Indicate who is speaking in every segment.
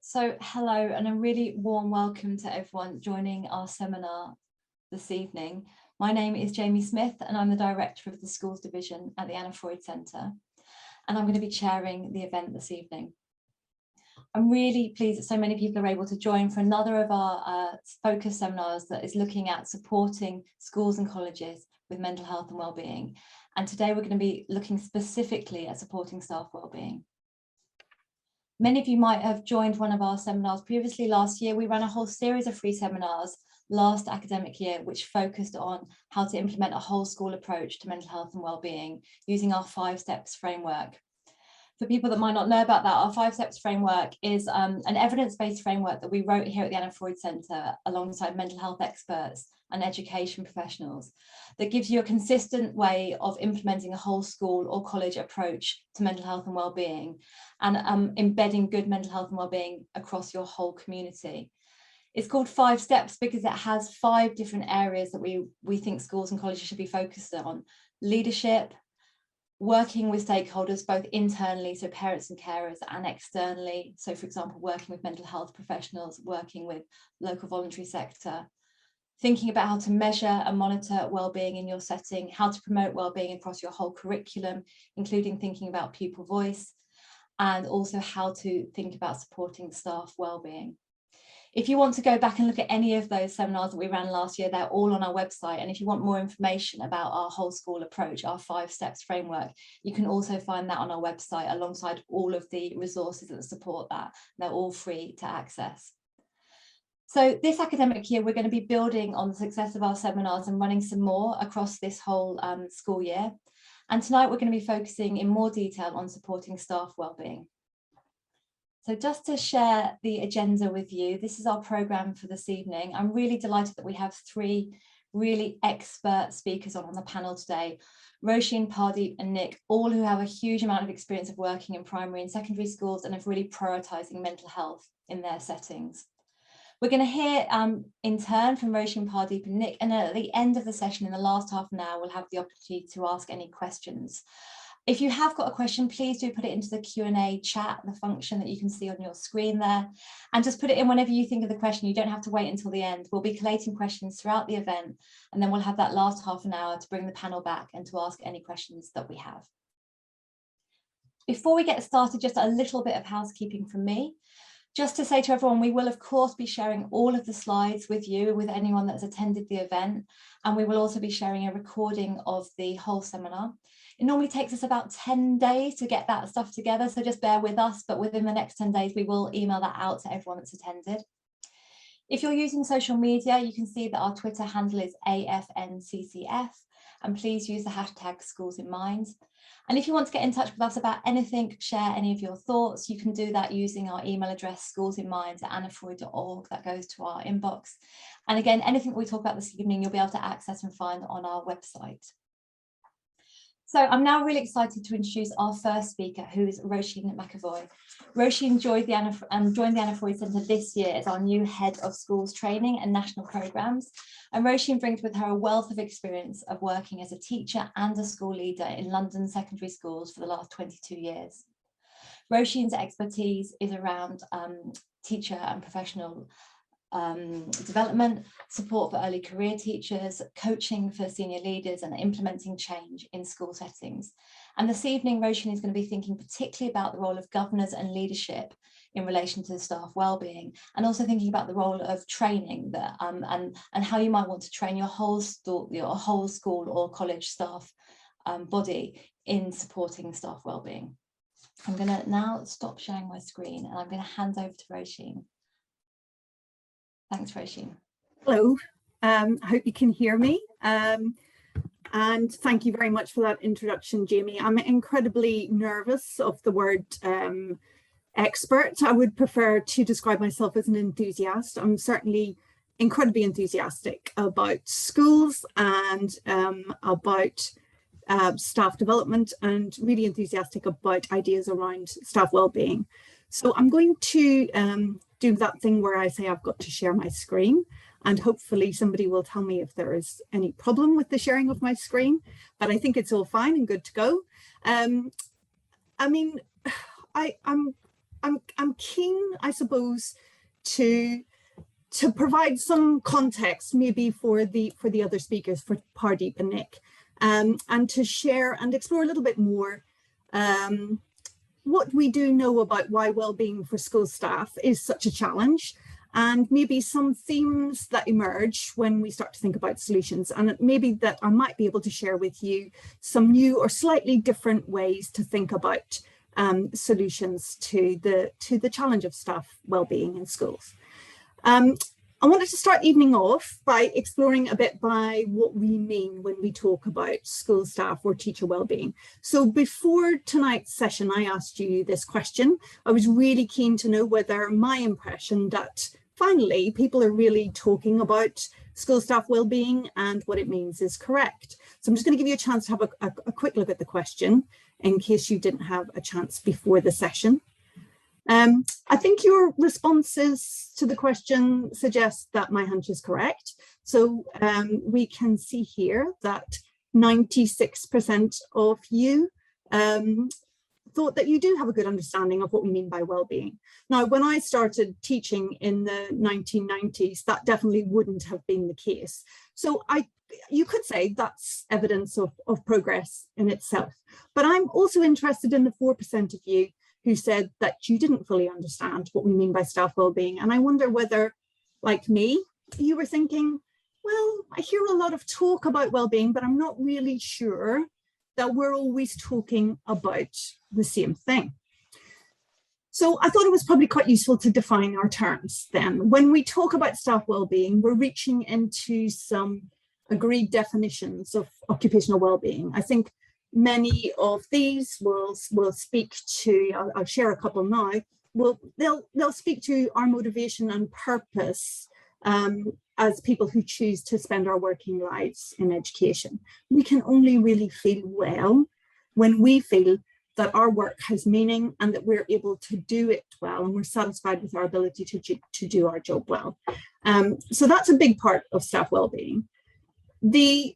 Speaker 1: So hello, and a really warm welcome to everyone joining our seminar this evening. My name is Jaime Smith, and I'm the Director of the Schools Division at the Anna Freud Centre, and I'm going to be chairing the event this evening. I'm really pleased that so many people are able to join for another of our focus seminars that is looking at supporting schools and colleges with mental health and wellbeing. And today we're going to be looking specifically at supporting staff wellbeing. Many of you might have joined one of our seminars previously. Last year, we ran a whole series of free seminars last academic year, which focused on how to implement a whole school approach to mental health and wellbeing using our 5 steps framework. For people that might not know about that, our 5 steps framework is an evidence-based framework that we wrote here at the Anna Freud Centre alongside mental health experts and education professionals that gives you a consistent way of implementing a whole school or college approach to mental health and wellbeing and embedding good mental health and wellbeing across your whole community. It's called 5 steps because it has 5 different areas that we think schools and colleges should be focused on: leadership, working with stakeholders, both internally, so parents and carers, and externally. So for example, working with mental health professionals, working with local voluntary sector, thinking about how to measure and monitor wellbeing in your setting, how to promote wellbeing across your whole curriculum, including thinking about pupil voice, and also how to think about supporting staff wellbeing. If you want to go back and look at any of those seminars that we ran last year, they're all on our website. And if you want more information about our whole school approach, our 5 steps framework, you can also find that on our website alongside all of the resources that support that. They're all free to access. So this academic year, we're going to be building on the success of our seminars and running some more across this whole school year. And tonight we're going to be focusing in more detail on supporting staff wellbeing. So just to share the agenda with you, this is our programme for this evening. I'm really delighted that we have 3 really expert speakers on the panel today: Roisin, Pardeep and Nick, all who have a huge amount of experience of working in primary and secondary schools and of really prioritising mental health in their settings. We're going to hear in turn from Roisin, Pardeep and Nick, and at the end of the session, in the last half an hour, we'll have the opportunity to ask any questions. If you have got a question, please do put it into the Q&A chat, the function that you can see on your screen there, and just put it in whenever you think of the question. You don't have to wait until the end. We'll be collating questions throughout the event, and then we'll have that last half an hour to bring the panel back and to ask any questions that we have. Before we get started, just a little bit of housekeeping from me. Just to say to everyone, we will of course be sharing all of the slides with you, with anyone that's attended the event, and we will also be sharing a recording of the whole seminar. It normally takes us about 10 days to get that stuff together, so just bear with us, but within the next 10 days we will email that out to everyone that's attended. If you're using social media, you can see that our Twitter handle is AFNCCF, and please use the hashtag #SchoolsInMind. And if you want to get in touch with us about anything, share any of your thoughts, you can do that using our email address, schoolsinmind@annafreud.org. That goes to our inbox. And again, anything we talk about this evening, you'll be able to access and find on our website. So I'm now really excited to introduce our first speaker, who is Roisin McEvoy. Roisin joined the Anna Freud Centre this year as our new Head of Schools Training and National Programmes. And Roisin brings with her a wealth of experience of working as a teacher and a school leader in London secondary schools for the last 22 years. Roisin's expertise is around teacher and professional development, support for early career teachers, coaching for senior leaders, and implementing change in school settings. And this evening, Roisin is going to be thinking particularly about the role of governors and leadership in relation to staff wellbeing, and also thinking about the role of training that, and how you might want to train your whole school or college staff body in supporting staff wellbeing. I'm going to now stop sharing my screen, and I'm going to hand over to Roisin. Thanks, Roisin.
Speaker 2: Hello, I hope you can hear me. And thank you very much for that introduction, Jaime. I'm incredibly nervous of the word expert. I would prefer to describe myself as an enthusiast. I'm certainly incredibly enthusiastic about schools and about staff development, and really enthusiastic about ideas around staff wellbeing. So I'm going to do that thing where I say I've got to share my screen, and hopefully somebody will tell me if there is any problem with the sharing of my screen, but I think it's all fine and good to go. I mean, I'm I'm keen, I suppose, to provide some context maybe for the other speakers, for Pardeep and Nick, and to share and explore a little bit more what we do know about why wellbeing for school staff is such a challenge, and maybe some themes that emerge when we start to think about solutions, and maybe that I might be able to share with you some new or slightly different ways to think about solutions to the challenge of staff wellbeing in schools. I wanted to start evening off by exploring a bit by what we mean when we talk about school staff or teacher wellbeing. So before tonight's session, I asked you this question. I was really keen to know whether my impression that finally people are really talking about school staff wellbeing and what it means is correct. So I'm just going to give you a chance to have a quick look at the question in case you didn't have a chance before the session. I think your responses to the question suggest that my hunch is correct. So we can see here that 96% of you thought that you do have a good understanding of what we mean by well-being. Now, when I started teaching in the 1990s, that definitely wouldn't have been the case. So you could say that's evidence of progress in itself. But I'm also interested in the 4% of you who said that you didn't fully understand what we mean by staff wellbeing. And I wonder whether, like me, you were thinking, well, I hear a lot of talk about wellbeing, but I'm not really sure that we're always talking about the same thing. So I thought it was probably quite useful to define our terms then. When we talk about staff wellbeing, we're reaching into some agreed definitions of occupational wellbeing. I think many of these will speak to, I'll share a couple now, they'll speak to our motivation and purpose as people who choose to spend our working lives in education. We can only really feel well when we feel that our work has meaning and that we're able to do it well and we're satisfied with our ability to do our job well. So that's a big part of staff wellbeing. The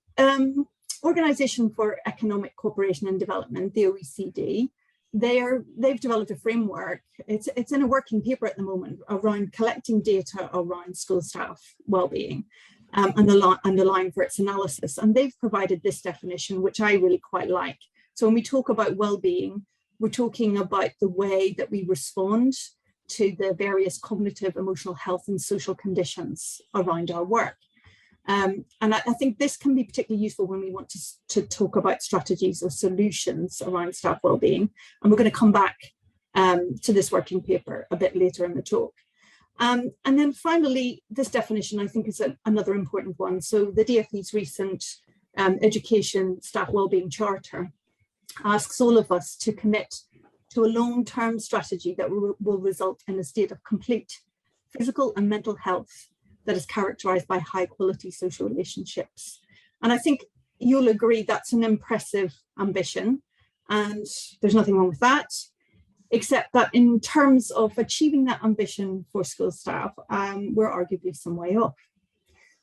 Speaker 2: Organization for Economic Cooperation and Development, the OECD, they've developed a framework. It's in a working paper at the moment around collecting data around school staff wellbeing and the line for its analysis. And they've provided this definition, which I really quite like. So when we talk about wellbeing, we're talking about the way that we respond to the various cognitive, emotional health and social conditions around our work. And I think this can be particularly useful when we want to talk about strategies or solutions around staff wellbeing. And we're going to come back to this working paper a bit later in the talk. And then finally, this definition, I think, is another important one. So the DfE's recent Education Staff Wellbeing Charter asks all of us to commit to a long-term strategy that will result in a state of complete physical and mental health that is characterized by high quality social relationships. And I think you'll agree that's an impressive ambition, and there's nothing wrong with that, except that in terms of achieving that ambition for school staff, we're arguably some way off.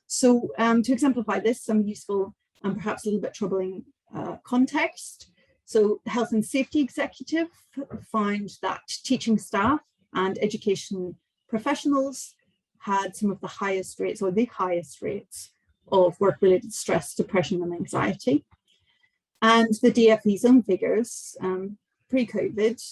Speaker 2: So to exemplify this, some useful and perhaps a little bit troubling context. So the Health and Safety Executive found that teaching staff and education professionals had some of the highest rates, or the highest rates, of work-related stress, depression and anxiety. And the DfE's own figures, pre-COVID,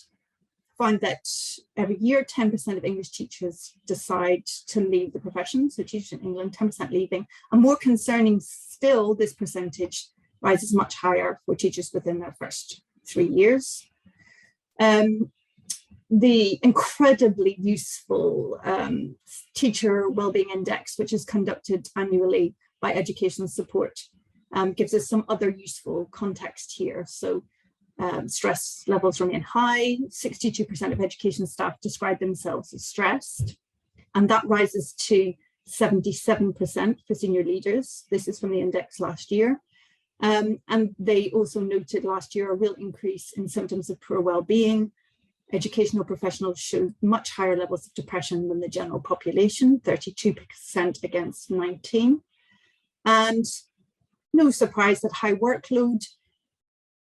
Speaker 2: found that every year 10% of English teachers decide to leave the profession, so teachers in England, 10% leaving. And more concerning still, this percentage rises much higher for teachers within their first 3 years. The incredibly useful Teacher Wellbeing Index, which is conducted annually by Education Support, gives us some other useful context here. So stress levels remain high. 62% of education staff describe themselves as stressed, and that rises to 77% for senior leaders. This is from the index last year. And they also noted last year a real increase in symptoms of poor well-being. Educational professionals showed much higher levels of depression than the general population, 32% against 19%. And no surprise that high workload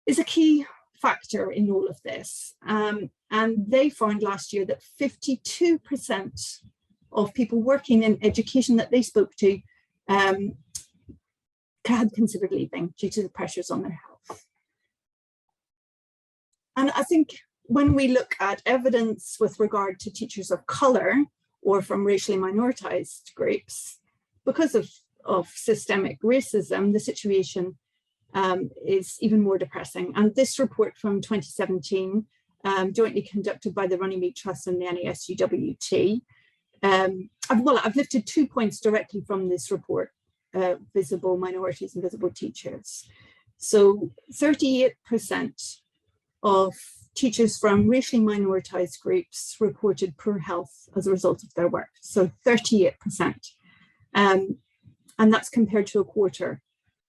Speaker 2: is a key factor in all of this. And they found last year that 52% of people working in education that they spoke to had considered leaving due to the pressures on their health. And I think when we look at evidence with regard to teachers of colour or from racially minoritized groups, because of systemic racism, the situation is even more depressing. And this report from 2017, jointly conducted by the Runnymede Trust and the NASUWT, I've lifted 2 points directly from this report, visible minorities and visible teachers. So 38% of teachers from racially minoritized groups reported poor health as a result of their work. So 38%. And that's compared to a quarter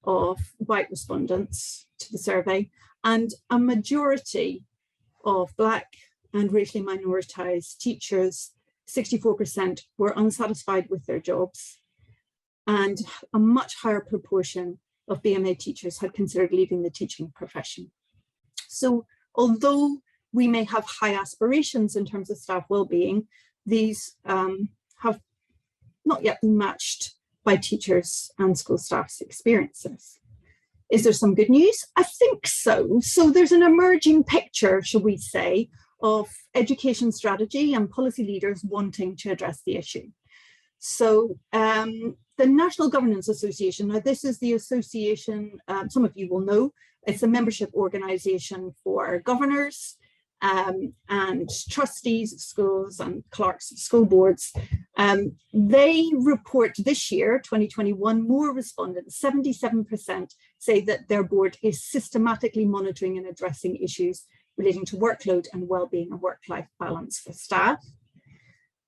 Speaker 2: of white respondents to the survey. And a majority of Black and racially minoritized teachers, 64%, were unsatisfied with their jobs. And a much higher proportion of BMA teachers had considered leaving the teaching profession. So although we may have high aspirations in terms of staff well-being, these have not yet been matched by teachers and school staff's experiences. Is there some good news? I think so. So there's an emerging picture, shall we say, of education strategy and policy leaders wanting to address the issue. So the National Governance Association, now this is the association, some of you will know, it's a membership organization for governors and trustees of schools and clerks of school boards. They report this year, 2021, more respondents, 77% say that their board is systematically monitoring and addressing issues relating to workload and well-being and work-life balance for staff.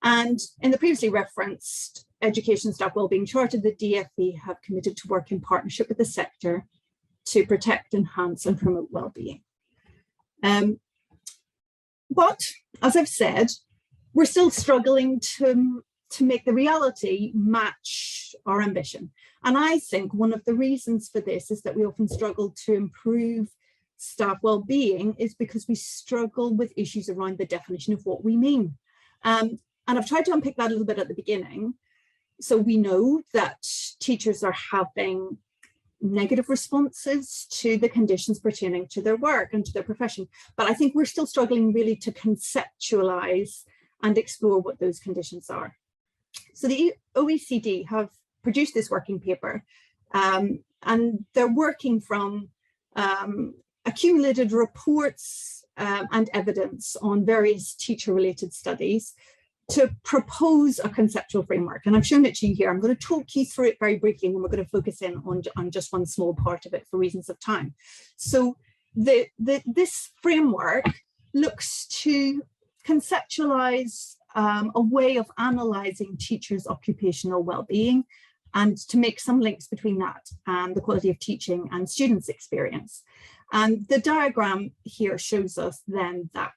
Speaker 2: And in the previously referenced Education Staff Wellbeing Charter, the DFE have committed to work in partnership with the sector to protect, enhance and promote well-being. But as I've said, we're still struggling to make the reality match our ambition. And I think one of the reasons for this is that we often struggle to improve staff well-being is because we struggle with issues around the definition of what we mean. And I've tried to unpick that a little bit at the beginning. So we know that teachers are having negative responses to the conditions pertaining to their work and to their profession. But I think we're still struggling really to conceptualize and explore what those conditions are. So the OECD have produced this working paper, and they're working from accumulated reports and evidence on various teacher-related studies to propose a conceptual framework. And I've shown it to you here. I'm going to talk you through it very briefly, and we're going to focus in on just one small part of it for reasons of time. So this framework looks to conceptualize a way of analyzing teachers' occupational well-being and to make some links between that and the quality of teaching and students' experience. And the diagram here shows us then that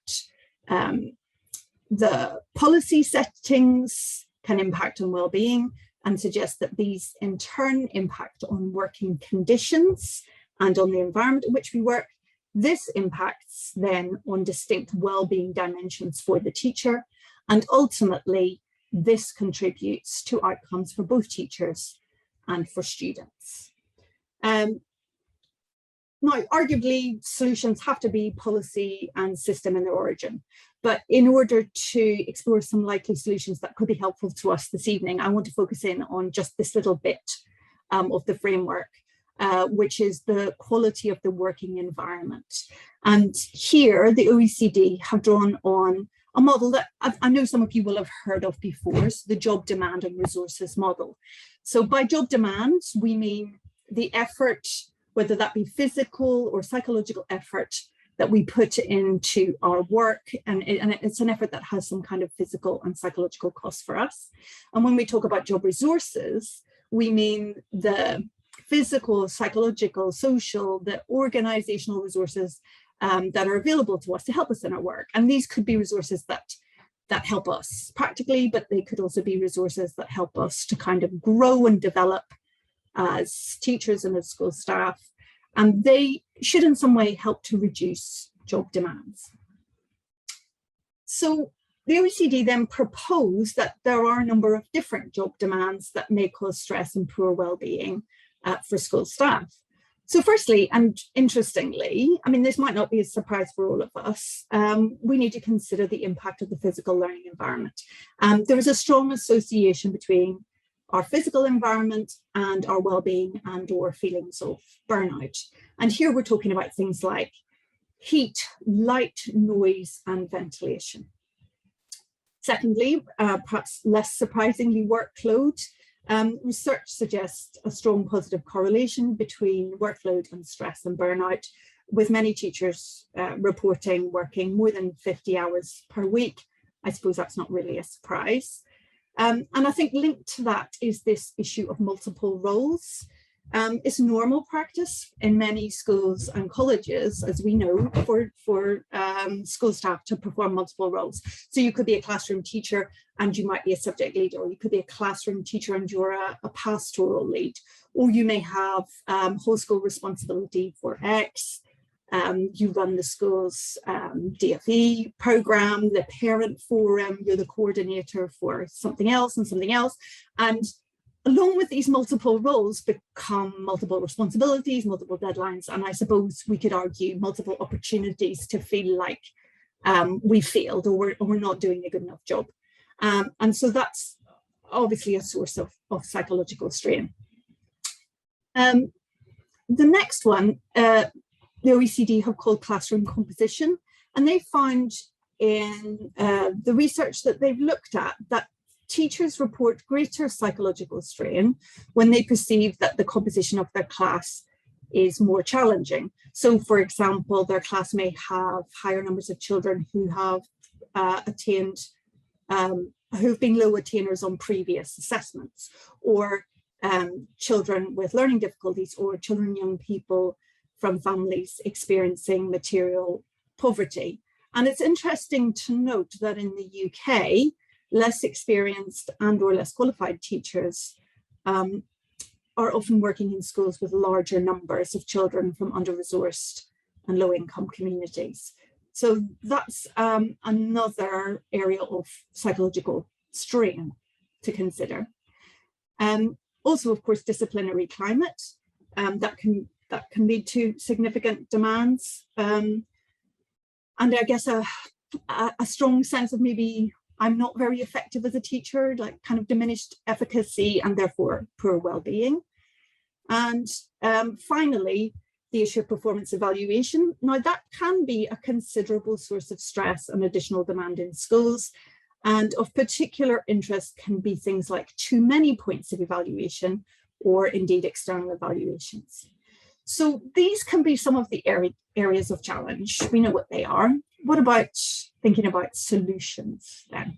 Speaker 2: the policy settings can impact on well-being and suggest that these in turn impact on working conditions and on the environment in which we work. This impacts then on distinct well-being dimensions for the teacher, and ultimately this contributes to outcomes for both teachers and for students. Now, arguably, solutions have to be policy and system in their origin. But in order to explore some likely solutions that could be helpful to us this evening, I want to focus in on just this little bit of the framework, which is the quality of the working environment. And here, the OECD have drawn on a model that I know some of you will have heard of before, so the job demand and resources model. So by job demand, we mean the effort, whether that be physical or psychological effort that we put into our work. And it's an effort that has some kind of physical and psychological cost for us. And when we talk about job resources, we mean the physical, psychological, social, the organizational resources that are available to us to help us in our work. And these could be resources that help us practically, but they could also be resources that help us to kind of grow and develop as teachers and as school staff. And they should in some way help to reduce job demands. So the OECD then proposed that there are a number of different job demands that may cause stress and poor well-being for school staff. So firstly, and interestingly, I mean, this might not be a surprise for all of us, we need to consider the impact of the physical learning environment. There is a strong association between our physical environment and our well-being and or feelings of burnout. And here we're talking about things like heat, light, noise, and ventilation. Secondly, perhaps less surprisingly, workload. Research suggests a strong positive correlation between workload and stress and burnout, with many teachers reporting working more than 50 hours per week. I suppose that's not really a surprise. And I think linked to that is this issue of multiple roles. It's normal practice in many schools and colleges, as we know, for school staff to perform multiple roles. So you could be a classroom teacher and you might be a subject lead, or you could be a classroom teacher and you're a pastoral lead, or you may have whole school responsibility for X. You run the school's DFE program, the parent forum, you're the coordinator for something else and something else. And along with these multiple roles become multiple responsibilities, multiple deadlines, and I suppose we could argue multiple opportunities to feel like we failed or we're not doing a good enough job. And so that's obviously a source of psychological strain. The next one, the OECD have called classroom composition, and they found in the research that they've looked at that teachers report greater psychological strain when they perceive that the composition of their class is more challenging. So, for example, their class may have higher numbers of children who have who've been low attainers on previous assessments, or children with learning difficulties, or children, young people from families experiencing material poverty. And it's interesting to note that in the UK, less experienced and or less qualified teachers are often working in schools with larger numbers of children from under-resourced and low-income communities. So that's another area of psychological strain to consider. Also, of course, disciplinary climate that can lead to significant demands. And I guess a strong sense of maybe I'm not very effective as a teacher, like kind of diminished efficacy and therefore poor well-being. And finally, the issue of performance evaluation. Now that can be a considerable source of stress and additional demand in schools. And of particular interest can be things like too many points of evaluation or indeed external evaluations. So these can be some of the areas of challenge. We know what they are. What about thinking about solutions then?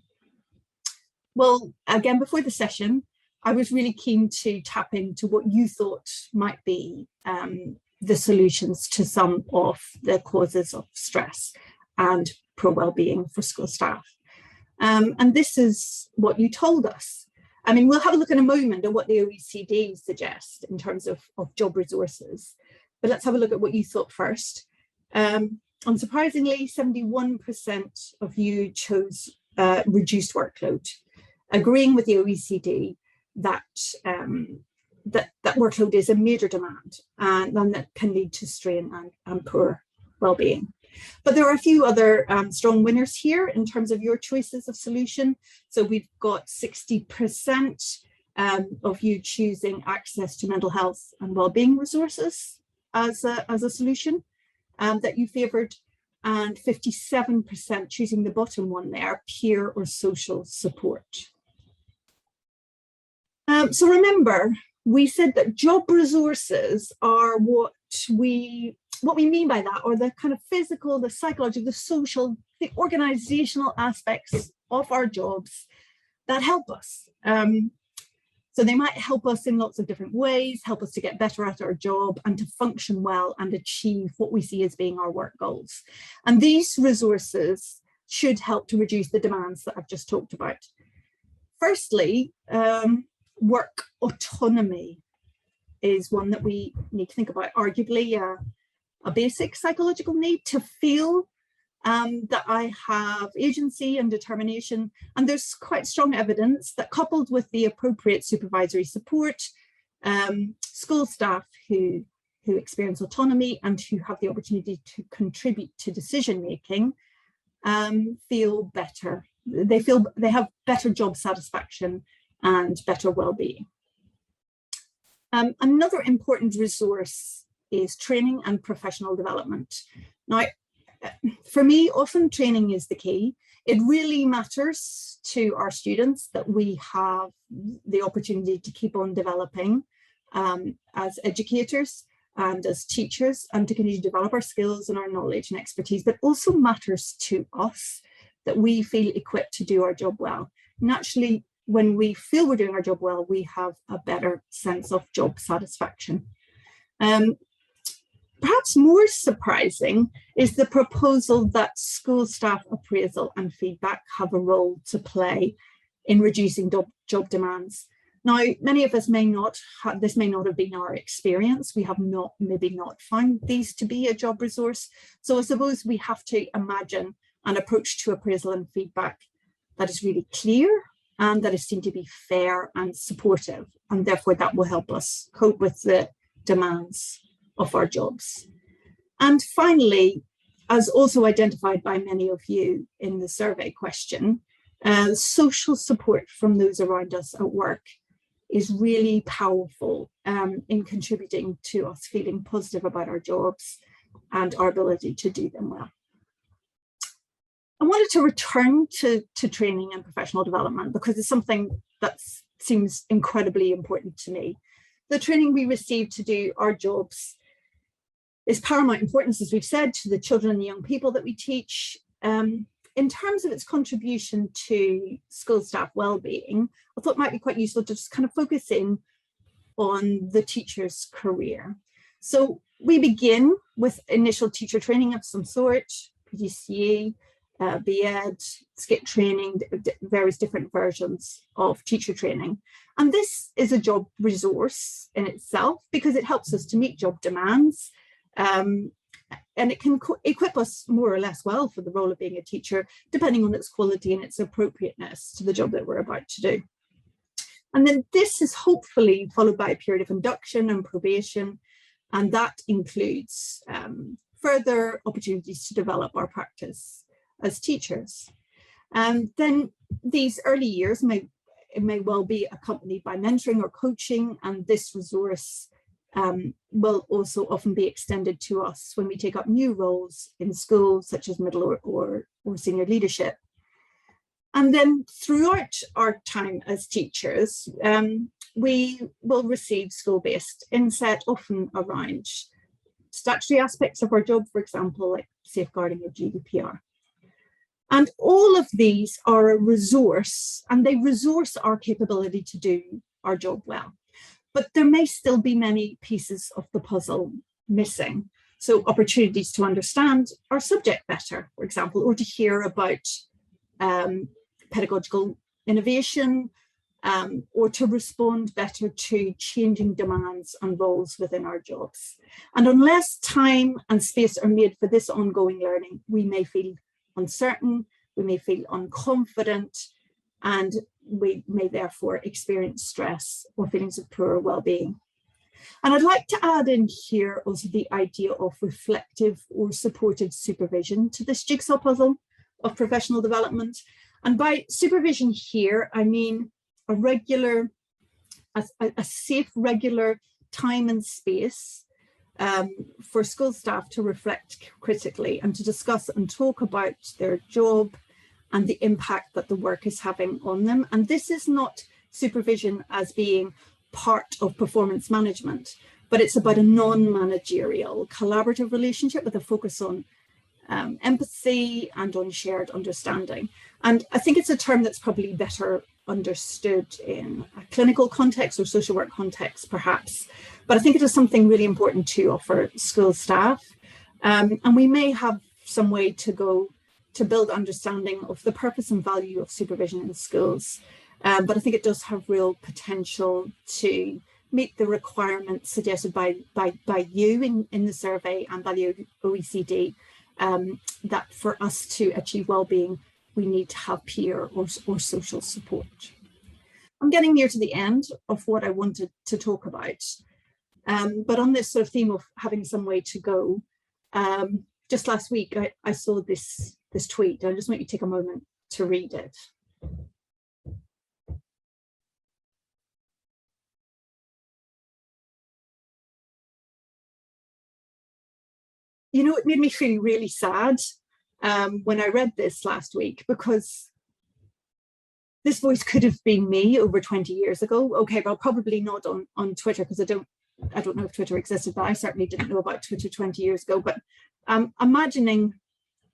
Speaker 2: Well, again, before the session, I was really keen to tap into what you thought might be the solutions to some of the causes of stress and poor well-being for school staff. And this is what you told us. I mean, we'll have a look in a moment at what the OECD suggests in terms of job resources, but let's have a look at what you thought first. Unsurprisingly, 71% of you chose reduced workload, agreeing with the OECD that that workload is a major demand and one that can lead to strain and poor well-being. But there are a few other strong winners here in terms of your choices of solution. So we've got 60% of you choosing access to mental health and well-being resources as a solution that you favoured, and 57% choosing the bottom one there, peer or social support. So remember, we said that job resources are what we mean by that, or the kind of physical, the psychological, the social, the organizational aspects of our jobs that help us. So they might help us in lots of different ways, help us to get better at our job and to function well and achieve what we see as being our work goals. And these resources should help to reduce the demands that I've just talked about. Firstly, work autonomy is one that we need to think about, arguably a basic psychological need to feel that I have agency and determination, and there's quite strong evidence that coupled with the appropriate supervisory support, school staff who experience autonomy and who have the opportunity to contribute to decision making feel better. They have better job satisfaction and better well-being. Another important resource is training and professional development. Now, for me, often training is the key. It really matters to our students that we have the opportunity to keep on developing as educators and as teachers, and to continue to develop our skills and our knowledge and expertise, but also matters to us that we feel equipped to do our job well. Naturally, when we feel we're doing our job well, we have a better sense of job satisfaction. Perhaps more surprising is the proposal that school staff appraisal and feedback have a role to play in reducing job demands. Now, many of us may not have, this may not have been our experience. We have maybe not found these to be a job resource. So I suppose we have to imagine an approach to appraisal and feedback that is really clear and that is seen to be fair and supportive. And therefore that will help us cope with the demands of our jobs. And finally, as also identified by many of you in the survey question, social support from those around us at work is really powerful in contributing to us feeling positive about our jobs and our ability to do them well. I wanted to return to training and professional development because it's something that seems incredibly important to me. The training we receive to do our jobs is paramount importance, as we've said, to the children and the young people that we teach. In terms of its contribution to school staff well-being, I thought it might be quite useful to just kind of focus in on the teacher's career. So we begin with initial teacher training of some sort, PGCE, BEd, SCIT training, various different versions of teacher training. And this is a job resource in itself because it helps us to meet job demands. And it can equip us more or less well for the role of being a teacher, depending on its quality and its appropriateness to the job that we're about to do. And then this is hopefully followed by a period of induction and probation, and that includes further opportunities to develop our practice as teachers. Then these early years may well be accompanied by mentoring or coaching, and this resource will also often be extended to us when we take up new roles in schools, such as middle or senior leadership. And then throughout our time as teachers, we will receive school-based inset, often around statutory aspects of our job, for example, like safeguarding or GDPR. And all of these are a resource, and they resource our capability to do our job well. But there may still be many pieces of the puzzle missing. So opportunities to understand our subject better, for example, or to hear about pedagogical innovation, or to respond better to changing demands and roles within our jobs. And unless time and space are made for this ongoing learning, we may feel uncertain, we may feel unconfident, and we may therefore experience stress or feelings of poor well-being. And I'd like to add in here also the idea of reflective or supportive supervision to this jigsaw puzzle of professional development. And by supervision here, I mean a safe, regular time and space for school staff to reflect critically and to discuss and talk about their job and the impact that the work is having on them. And this is not supervision as being part of performance management, but it's about a non-managerial collaborative relationship with a focus on empathy and on shared understanding. And I think it's a term that's probably better understood in a clinical context or social work context, perhaps. But I think it is something really important to offer school staff. And we may have some way to go to build understanding of the purpose and value of supervision in schools. But I think it does have real potential to meet the requirements suggested by you in the survey and by the OECD that for us to achieve well-being, we need to have peer or social support. I'm getting near to the end of what I wanted to talk about, but on this sort of theme of having some way to go, just last week I saw this tweet. I just want you to take a moment to read it. You know, it made me feel really sad when I read this last week, because this voice could have been me over 20 years ago. Okay, well, probably not on Twitter, because I don't know if Twitter existed, but I certainly didn't know about Twitter 20 years ago. But imagining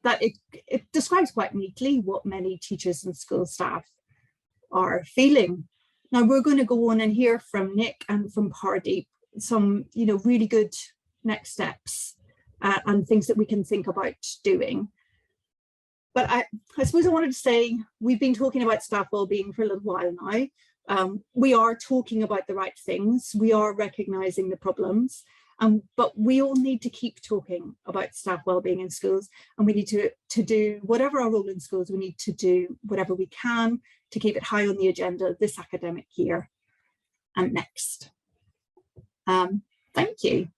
Speaker 2: that it describes quite neatly what many teachers and school staff are feeling. Now, we're going to go on and hear from Nick and from Pardeep some, you know, really good next steps and things that we can think about doing. But I suppose I wanted to say, we've been talking about staff wellbeing for a little while now. We are talking about the right things. We are recognising the problems, but we all need to keep talking about staff wellbeing in schools, and we need to do whatever our role in schools. We need to do whatever we can to keep it high on the agenda this academic year and next. Thank you.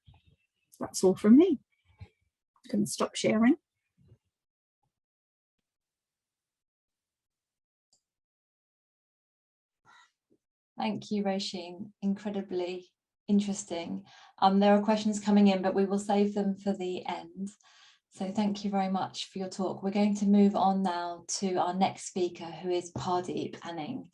Speaker 2: That's all from me. I can stop sharing.
Speaker 1: Thank you, Roisin. Incredibly interesting. There are questions coming in, but we will save them for the end. So thank you very much for your talk. We're going to move on now to our next speaker, who is Pardeep Anning.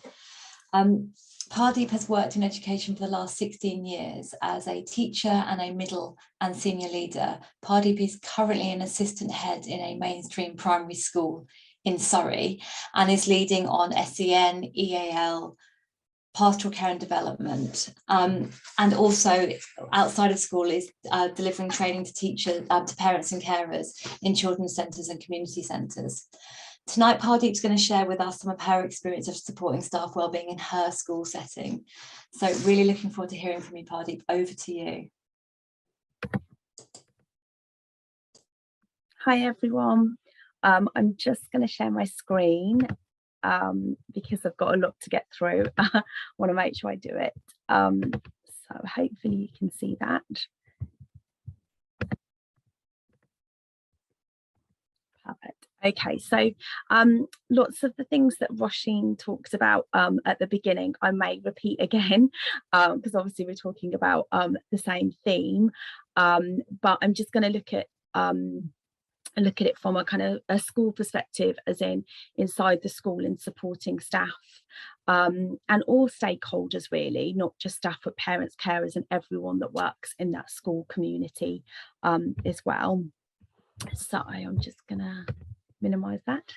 Speaker 1: Pardeep has worked in education for the last 16 years as a teacher and a middle and senior leader. Pardeep is currently an assistant head in a mainstream primary school in Surrey and is leading on SEN, EAL, pastoral care and development, and also outside of school is delivering training to teachers, to parents and carers in children's centres and community centres. Tonight, Pardeep's going to share with us some of her experience of supporting staff wellbeing in her school setting. So really looking forward to hearing from you, Pardeep. Over to you.
Speaker 3: Hi, everyone. I'm just going to share my screen because I've got a lot to get through. I want to make sure I do it. So hopefully you can see that. Perfect. Okay, so lots of the things that Roisin talked about at the beginning, I may repeat again, because obviously we're talking about the same theme, but I'm just going to look at it from a kind of a school perspective, as in inside the school and supporting staff and all stakeholders, really, not just staff, but parents, carers, and everyone that works in that school community as well. So I'm just gonna minimize that.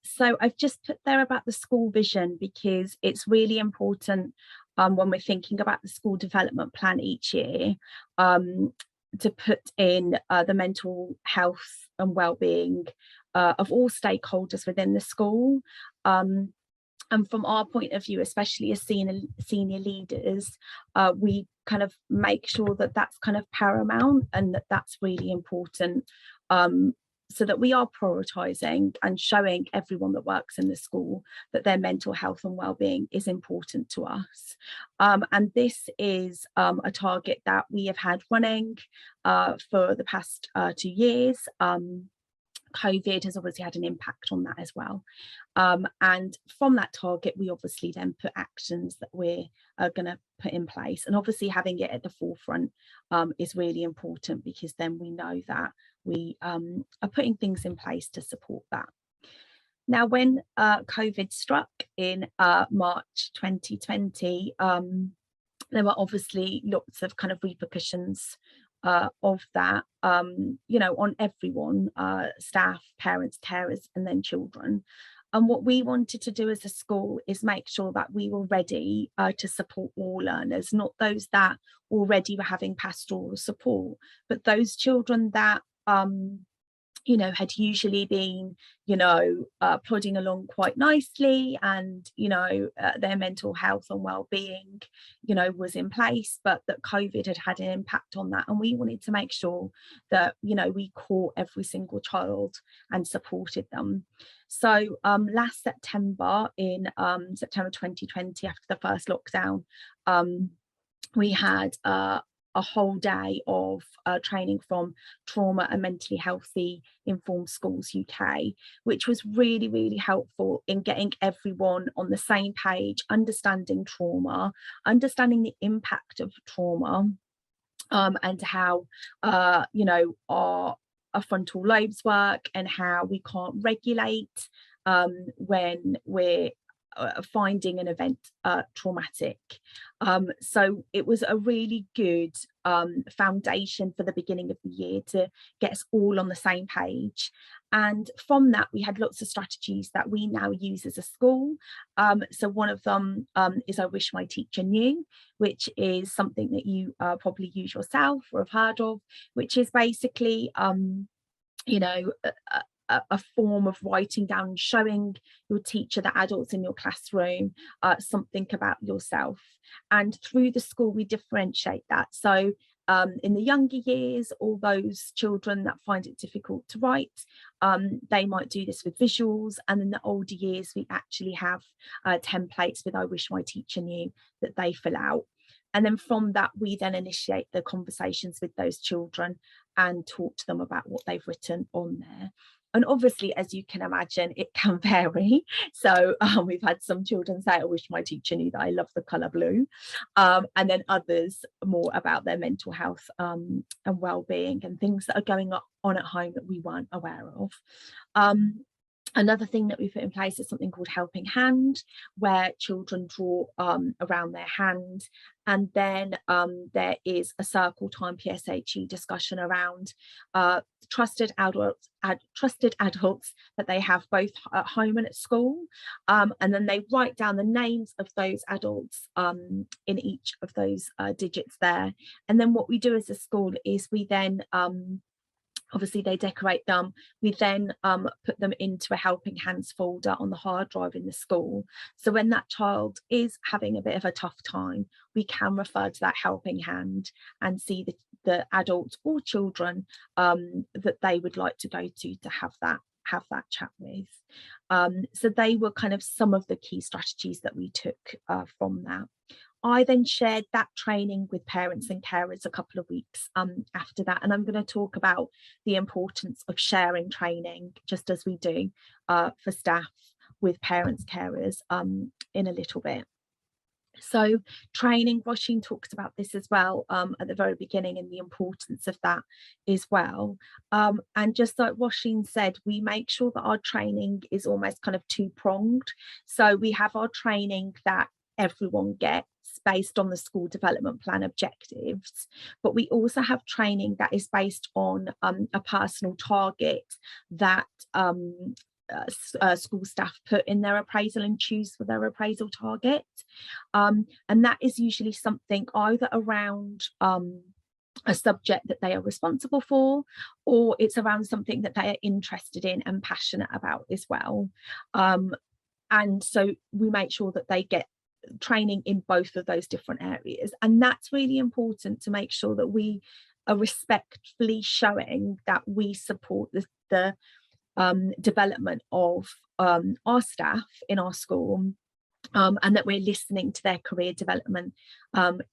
Speaker 3: So I've just put there about the school vision, because it's really important when we're thinking about the school development plan each year to put in the mental health and well-being of all stakeholders within the school. And from our point of view, especially as senior leaders, we kind of make sure that that's kind of paramount and that that's really important, so that we are prioritising and showing everyone that works in the school that their mental health and well-being is important to us. And this is a target that we have had running for the past 2 years. COVID has obviously had an impact on that as well. And from that target, we obviously then put actions that we're going to put in place. And obviously having it at the forefront is really important, because then we know that we are putting things in place to support that. Now, when COVID struck in March 2020, there were obviously lots of kind of repercussions of that, you know, on everyone, staff, parents, carers, and then children. And what we wanted to do as a school is make sure that we were ready to support all learners, not those that already were having pastoral support, but those children that you know, had usually been, you know, plodding along quite nicely, and, you know, their mental health and well-being, you know, was in place, but that COVID had had an impact on that. And we wanted to make sure that, you know, we caught every single child and supported them. So last September, in September 2020, after the first lockdown, we had a whole day of training from Trauma and Mentally Healthy Informed Schools UK, which was really, really helpful in getting everyone on the same page, understanding trauma, understanding the impact of trauma, and how, you know, our frontal lobes work, and how we can't regulate when we're finding an event traumatic. So it was a really good foundation for the beginning of the year to get us all on the same page. And from that, we had lots of strategies that we now use as a school. So one of them is I Wish My Teacher Knew, which is something that you probably use yourself or have heard of, which is basically, you know, a form of writing down and showing your teacher, the adults in your classroom, something about yourself. And through the school, we differentiate that. So in the younger years, all those children that find it difficult to write, they might do this with visuals. And in the older years, we actually have templates with I Wish My Teacher Knew that they fill out. And then from that, we then initiate the conversations with those children and talk to them about what they've written on there. And obviously, as you can imagine, it can vary. So we've had some children say, I wish my teacher knew that I love the colour blue. And then others more about their mental health and well-being and things that are going on at home that we weren't aware of. Another thing that we put in place is something called Helping Hand, where children draw around their hand, and then there is a circle time PSHE discussion around trusted adults that they have both at home and at school, and then they write down the names of those adults in each of those digits there. And then what we do as a school is we then obviously they decorate them. We then put them into a Helping Hands folder on the hard drive in the school. So when that child is having a bit of a tough time, we can refer to that helping hand and see the adults or children that they would like to go to have that chat with. So they were kind of some of the key strategies that we took from that. I then shared that training with parents and carers a couple of weeks after that, and I'm going to talk about the importance of sharing training, just as we do for staff with parents, carers in a little bit. So training, Roisin talked about this as well at the very beginning, and the importance of that as well. And just like Roisin said, we make sure that our training is almost kind of two-pronged. So we have our training that everyone gets based on the school development plan objectives, but we also have training that is based on a personal target that school staff put in their appraisal and choose for their appraisal target, and that is usually something either around a subject that they are responsible for, or it's around something that they are interested in and passionate about as well. And so we make sure that they get training in both of those different areas, and that's really important to make sure that we are respectfully showing that we support the development of our staff in our school, and that we're listening to their career development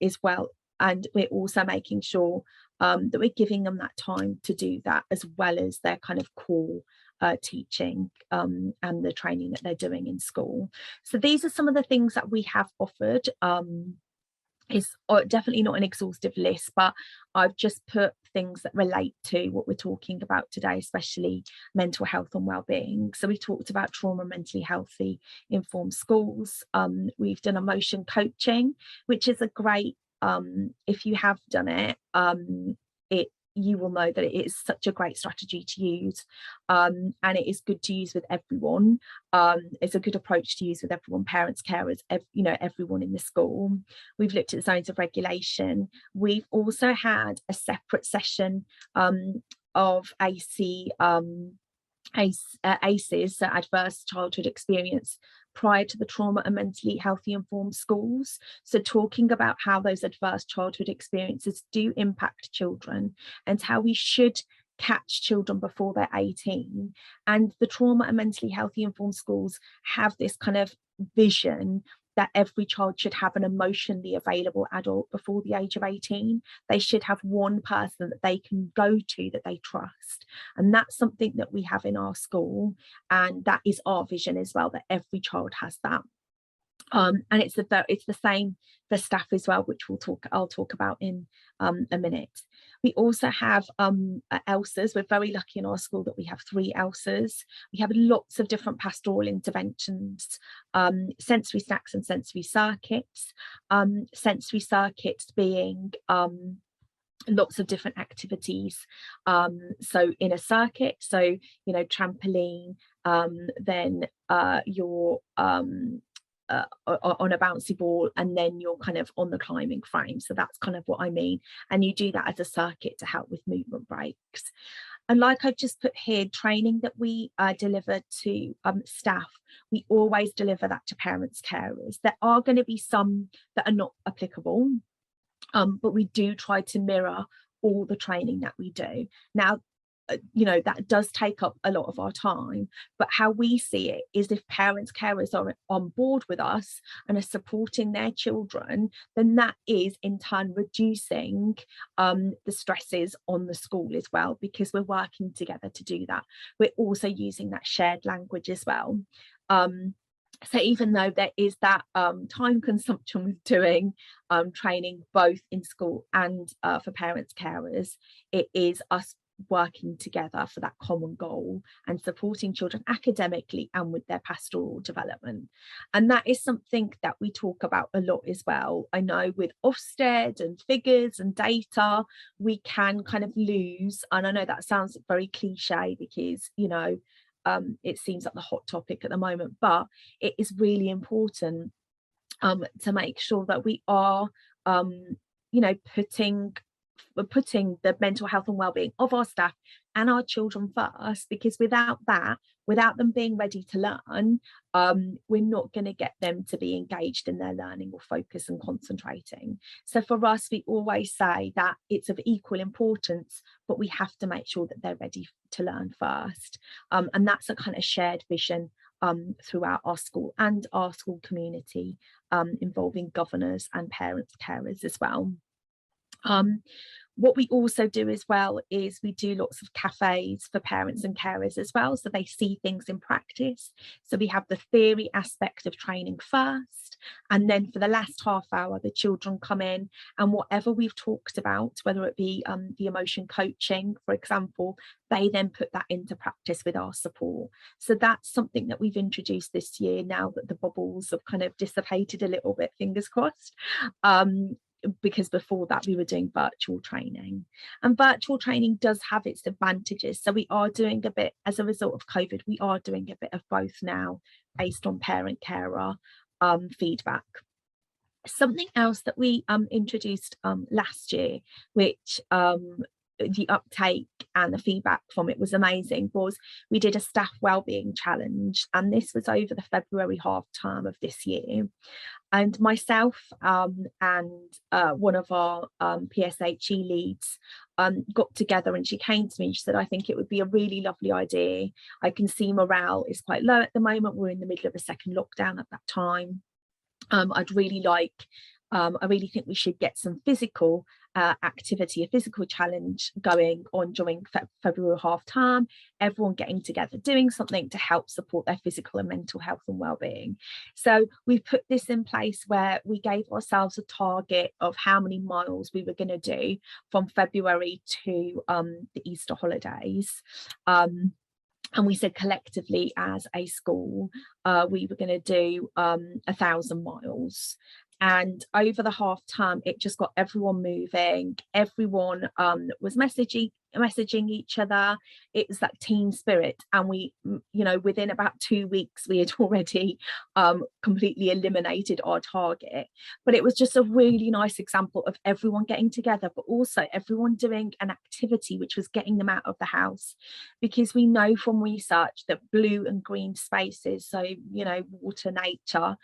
Speaker 3: as well, and we're also making sure that we're giving them that time to do that, as well as their kind of core teaching and the training that they're doing in school. So these are some of the things that we have offered. It's definitely not an exhaustive list, but I've just put things that relate to what we're talking about today, especially mental health and well-being. So we talked about trauma, mentally healthy, informed schools. We've done emotion coaching, which is a great, if you have done it, you will know that it is such a great strategy to use, and it is good to use with everyone. It's a good approach to use with everyone, parents, carers, everyone in the school. We've looked at zones of regulation. We've also had a separate session of ACEs, so adverse childhood experience, prior to the trauma and mentally healthy informed schools. So talking about how those adverse childhood experiences do impact children and how we should catch children before they're 18. And the trauma and mentally healthy informed schools have this kind of vision that every child should have an emotionally available adult before the age of 18. They should have one person that they can go to that they trust. And that's something that we have in our school. And that is our vision as well, that every child has that. And it's the same for staff as well, which I'll talk about in a minute. We also have ELSAs. We're very lucky in our school that we have 3 ELSAs. We have lots of different pastoral interventions, sensory snacks and sensory circuits. Sensory circuits being lots of different activities. So in a circuit, so trampoline, then you're on a bouncy ball, and then you're kind of on the climbing frame. So that's kind of what I mean. And you do that as a circuit to help with movement breaks. And like I've just put here, training that we deliver to staff, we always deliver that to parents, carers. There are going to be some that are not applicable, but we do try to mirror all the training that we do. Now, that does take up a lot of our time, but how we see it is if parents, carers are on board with us and are supporting their children, then that is in turn reducing the stresses on the school as well, because we're working together to do that. We're also using that shared language as well. So even though there is that time consumption with doing training both in school and for parents, carers, it is us working together for that common goal and supporting children academically and with their pastoral development. And that is something that we talk about a lot as well. I know with Ofsted and figures and data, we can kind of lose, and I know that sounds very cliche because it seems like the hot topic at the moment, but it is really important to make sure that we are putting the mental health and well-being of our staff and our children first, because without them being ready to learn, we're not going to get them to be engaged in their learning or focus and concentrating. So for us, we always say that it's of equal importance, but we have to make sure that they're ready to learn first. And that's a kind of shared vision throughout our school and our school community, involving governors and parents, carers as well. What we also do as well is we do lots of cafes for parents and carers as well, so they see things in practice. So we have the theory aspect of training first, and then for the last half hour the children come in, and whatever we've talked about, whether it be the emotion coaching, for example, they then put that into practice with our support. So that's something that we've introduced this year, now that the bubbles have kind of dissipated a little bit, fingers crossed. Because before that we were doing virtual training, and virtual training does have its advantages. So we are doing a bit, as a result of COVID, we are doing a bit of both now based on parent carer feedback. Something else that we introduced last year, which the uptake and the feedback from it was amazing, was we did a staff wellbeing challenge, and this was over the February half term of this year. And myself and one of our PSHE leads got together, and she came to me and she said, I think it would be a really lovely idea. I can see morale is quite low at the moment. We're in the middle of a second lockdown at that time. I'd really like, I really think we should get some physical activity, a physical challenge going on during February half term, everyone getting together, doing something to help support their physical and mental health and well-being. So we put this in place where we gave ourselves a target of how many miles we were going to do from February to the Easter holidays. And we said collectively as a school, we were going to do 1,000 miles. And over the half term, it just got everyone moving. Everyone was messaging each other. It was that team spirit, and we, you know, within about 2 weeks we had already completely eliminated our target. But it was just a really nice example of everyone getting together, but also everyone doing an activity which was getting them out of the house, because we know from research that blue and green spaces, so, you know, water, nature,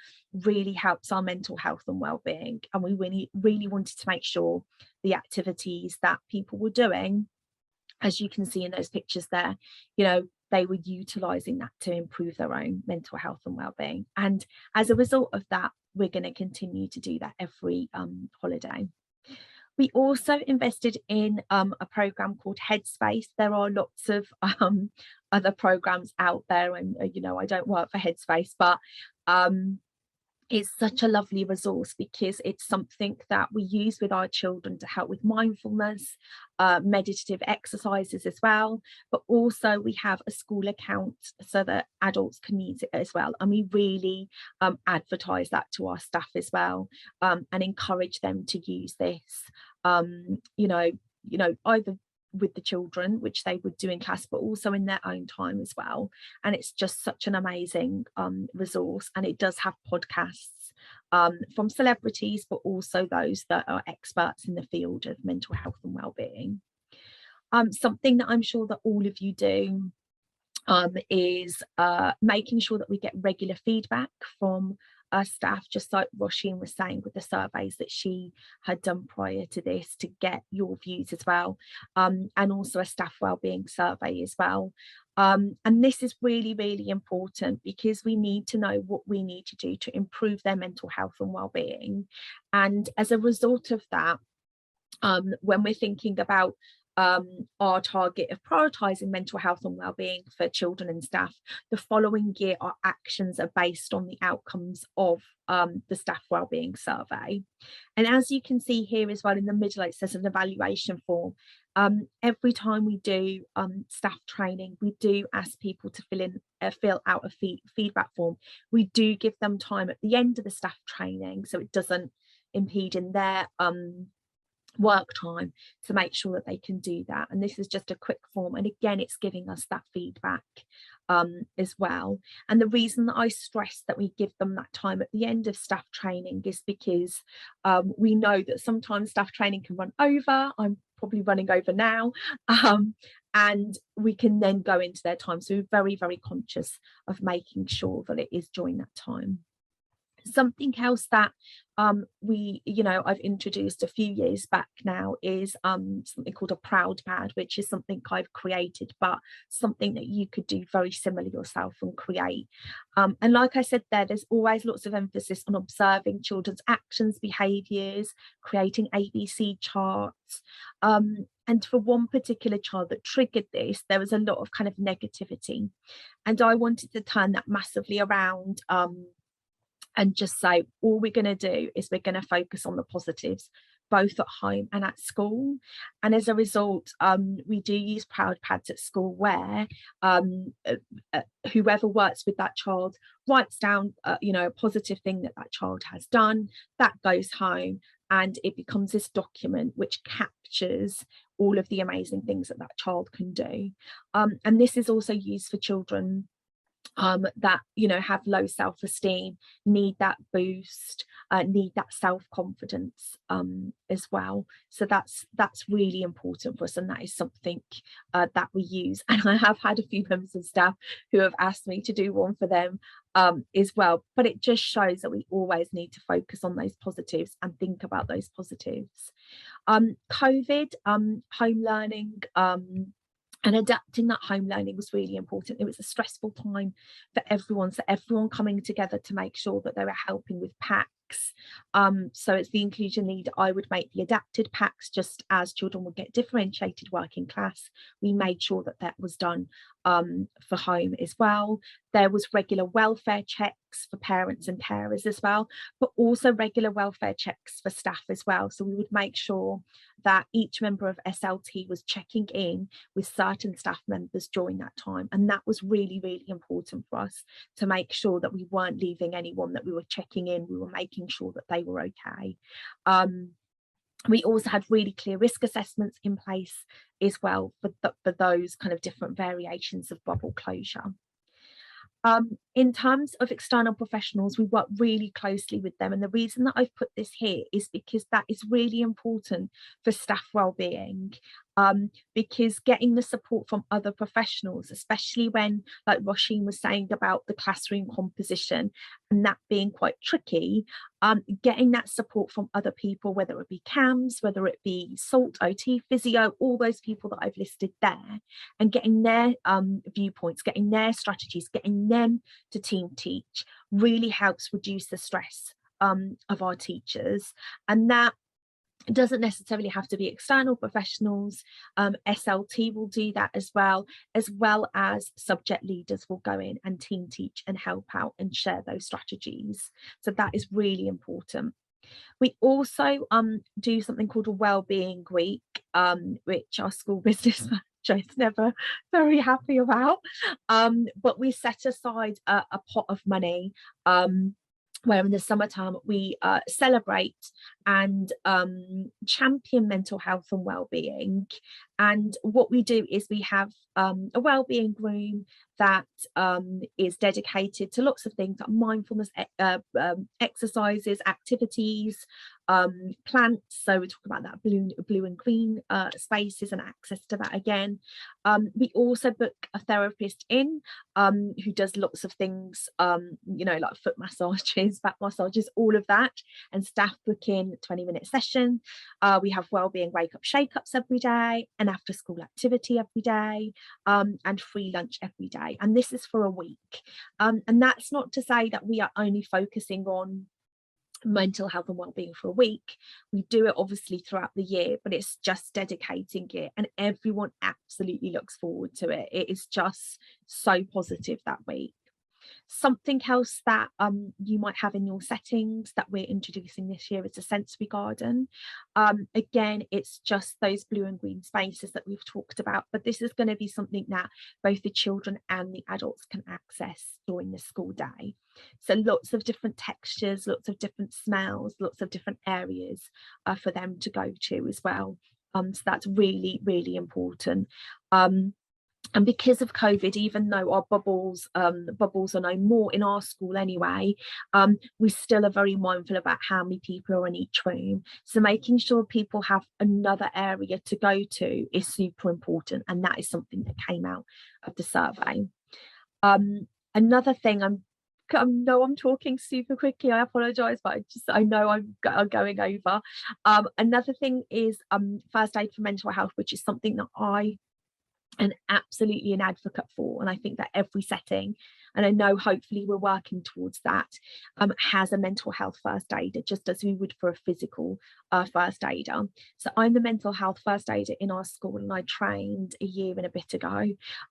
Speaker 3: really helps our mental health and well-being. And we really wanted to make sure the activities that people were doing, as you can see in those pictures there, you know, they were utilizing that to improve their own mental health and well-being. And as a result of that, we're going to continue to do that every holiday. We also invested in a program called Headspace. There are lots of other programs out there, and you know, I don't work for Headspace, but it's such a lovely resource because it's something that we use with our children to help with mindfulness, meditative exercises as well. But also we have a school account so that adults can use it as well. And we really advertise that to our staff as well, and encourage them to use this, you know, either with the children, which they would do in class, but also in their own time as well. And it's just such an amazing resource, and it does have podcasts from celebrities, but also those that are experts in the field of mental health and well-being. Something that I'm sure that all of you do is making sure that we get regular feedback from our staff, just like Roisin was saying with the surveys that she had done prior to this, to get your views as well, and also a staff wellbeing survey as well. And this is really, really important because we need to know what we need to do to improve their mental health and well-being. And as a result of that, when we're thinking about our target of prioritising mental health and wellbeing for children and staff, the following year our actions are based on the outcomes of the staff wellbeing survey. And as you can see here as well in the middle, it says an evaluation form. Every time we do staff training, we do ask people to fill out a feedback form. We do give them time at the end of the staff training so it doesn't impede in their work time, to make sure that they can do that. And this is just a quick form, and again it's giving us that feedback as well. And the reason that I stress that we give them that time at the end of staff training is because we know that sometimes staff training can run over. I'm probably running over now, and we can then go into their time, so we're very, very conscious of making sure that it is during that time. Something else that I've introduced a few years back now is something called a proud pad, which is something I've created, but something that you could do very similar yourself and create. And like I said there's always lots of emphasis on observing children's actions, behaviours, creating ABC charts. And for one particular child that triggered this, there was a lot of kind of negativity, and I wanted to turn that massively around, and just say all we're going to do is we're going to focus on the positives, both at home and at school. And as a result, we do use proud pads at school where whoever works with that child writes down a positive thing that child has done, that goes home, and it becomes this document which captures all of the amazing things that child can do. And this is also used for children that have low self-esteem, need that boost, need that self-confidence as well. So that's really important for us, and that is something that we use. And I have had a few members of staff who have asked me to do one for them as well. But it just shows that we always need to focus on those positives and think about those positives. COVID, home learning, and adapting that home learning was really important. It was a stressful time for everyone, so everyone coming together to make sure that they were helping with packs. So as the inclusion leader, I would make the adapted packs just as children would get differentiated work in class. We made sure that was done for home as well. There was regular welfare checks for parents and carers as well, but also regular welfare checks for staff as well. So we would make sure that each member of SLT was checking in with certain staff members during that time. And that was really, really important for us to make sure that we weren't leaving anyone, that we were checking in, we were making making sure that they were okay. We also had really clear risk assessments in place as well for those kind of different variations of bubble closure. In terms of external professionals, we work really closely with them, and the reason that I've put this here is because that is really important for staff wellbeing, because getting the support from other professionals, especially when, like Roisin was saying about the classroom composition and that being quite tricky, getting that support from other people, whether it be CAMS, whether it be SALT, OT, physio, all those people that I've listed there, and getting their viewpoints, getting their strategies, getting them to team teach really helps reduce the stress of our teachers. And that doesn't necessarily have to be external professionals. SLT will do that as well as subject leaders will go in and team teach and help out and share those strategies. So that is really important. We also do something called a Wellbeing Week, which our school business manager is never very happy about, but we set aside a pot of money where in the summertime we celebrate and champion mental health and well-being. And what we do is we have a wellbeing room that is dedicated to lots of things like mindfulness exercises, activities, plants. So we're talking about that blue and green spaces and access to that again. We also book a therapist in who does lots of things, you know, like foot massages, back massages, all of that, and staff book in 20-minute session. We have wellbeing wake up shake ups every day, an after school activity every day, and free lunch every day, and this is for a week. And that's not to say that we are only focusing on mental health and well-being for a week. We do it obviously throughout the year, but it's just dedicating it, and everyone absolutely looks forward to it. It is just so positive that week. Something else that you might have in your settings that we're introducing this year is a sensory garden. Again, it's just those blue and green spaces that we've talked about, but this is going to be something that both the children and the adults can access during the school day. So lots of different textures, lots of different smells, lots of different areas for them to go to as well. So that's really, really important. And because of COVID, even though our bubbles are no more in our school anyway, we still are very mindful about how many people are in each room. So making sure people have another area to go to is super important, and that is something that came out of the survey. Another thing, I know I'm talking super quickly, I apologize, but I know I'm going over. Another thing is first aid for mental health, which is something that I am absolutely an advocate for, and I think that every setting, and I know hopefully we're working towards that, has a mental health first aider, just as we would for a physical first aider. So I'm the mental health first aider in our school, and I trained a year and a bit ago.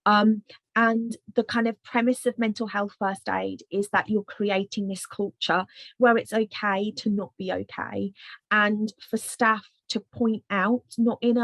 Speaker 3: And the kind of premise of mental health first aid is that you're creating this culture where it's okay to not be okay, and for staff to point out, not in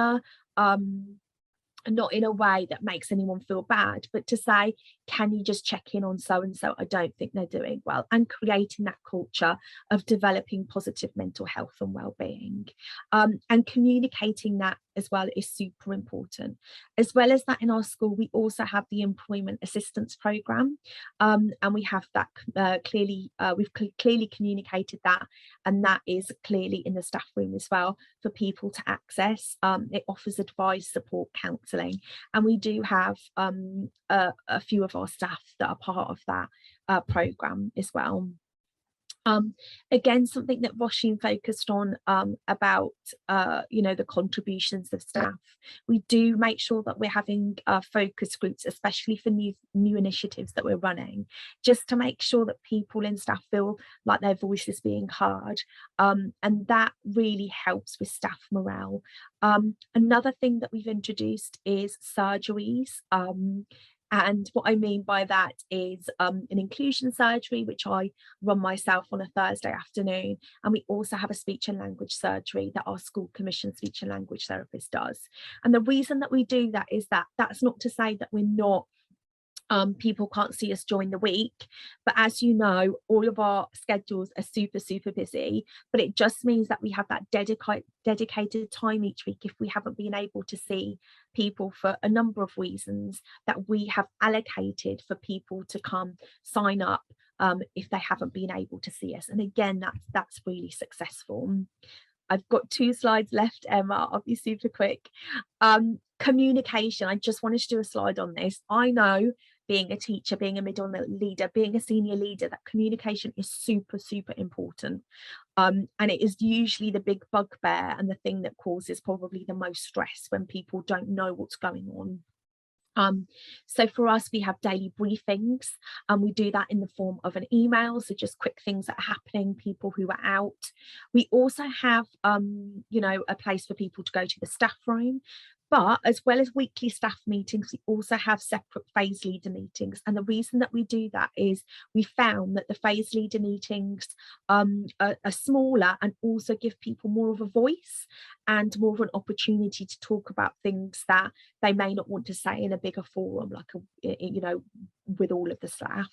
Speaker 3: a way that makes anyone feel bad, but to say, can you just check in on so and so, I don't think they're doing well, and creating that culture of developing positive mental health and well-being, and communicating that as well is super important. As well as that, in our school we also have the employment assistance program, and we have that clearly, we've clearly communicated that, and that is clearly in the staff room as well for people to access. It offers advice, support, counselling, and we do have a few of our staff that are part of that program as well. Again, something that Roisin focused on about you know, the contributions of staff. We do make sure that we're having focus groups, especially for new initiatives that we're running, just to make sure that people in staff feel like their voice is being heard, and that really helps with staff morale. Another thing that we've introduced is surgeries. And what I mean by that is an inclusion surgery, which I run myself on a Thursday afternoon. And we also have a speech and language surgery that our school commission speech and language therapist does. And the reason that we do that is that that's not to say that we're not people can't see us during the week, but as you know, all of our schedules are super busy, but it just means that we have that dedicated time each week if we haven't been able to see people for a number of reasons, that we have allocated for people to come sign up if they haven't been able to see us. And again, that's really successful. I've got 2 slides left, Emma. I'll be super quick. Communication. I just wanted to do a slide on this. I know, being a teacher, being a middle leader, being a senior leader, that communication is super important. And it is usually the big bugbear and the thing that causes probably the most stress when people don't know what's going on. So for us, we have daily briefings, and we do that in the form of an email, so just quick things that are happening, people who are out. We also have you know, a place for people to go to the staff room, but as well as weekly staff meetings, we also have separate phase leader meetings. And the reason that we do that is we found that the phase leader meetings are smaller and also give people more of a voice and more of an opportunity to talk about things that they may not want to say in a bigger forum, like you know, with all of the staff.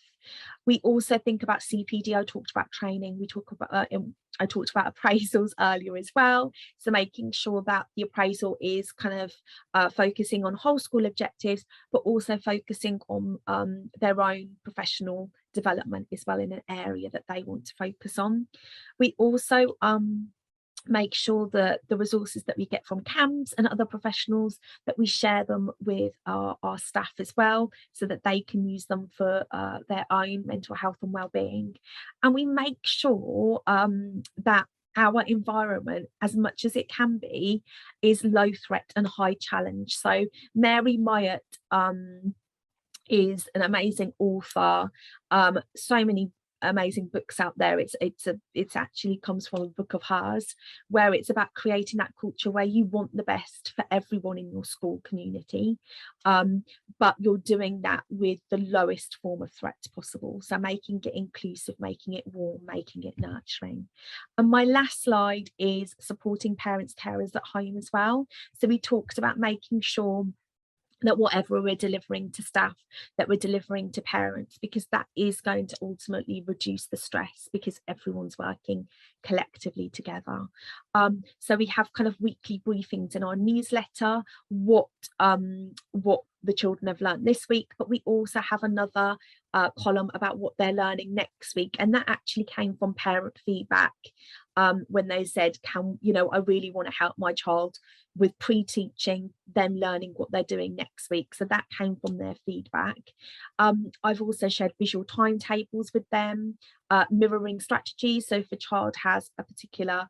Speaker 3: We also think about CPD. I talked about training. We talk about I talked about appraisals earlier as well. So making sure that the appraisal is kind of focusing on whole school objectives, but also focusing on their own professional development as well in an area that they want to focus on. We also make sure that the resources that we get from CAMS and other professionals, that we share them with our staff as well, so that they can use them for their own mental health and well-being. And we make sure that our environment, as much as it can be, is low threat and high challenge. So Mary Myatt is an amazing author, so many amazing books out there. It's actually comes from a book of hers, where it's about creating that culture where you want the best for everyone in your school community, but you're doing that with the lowest form of threat possible. So making it inclusive, making it warm, making it nurturing. And my last slide is supporting parents, carers at home as well. So we talked about making sure that whatever we're delivering to staff, that we're delivering to parents, because that is going to ultimately reduce the stress, because everyone's working collectively together. So we have kind of weekly briefings in our newsletter, what the children have learned this week, but we also have another column about what they're learning next week, and that actually came from parent feedback, when they said, I really want to help my child with pre-teaching, them learning what they're doing next week. So that came from their feedback. I've also shared visual timetables with them, mirroring strategies. So if a child has a particular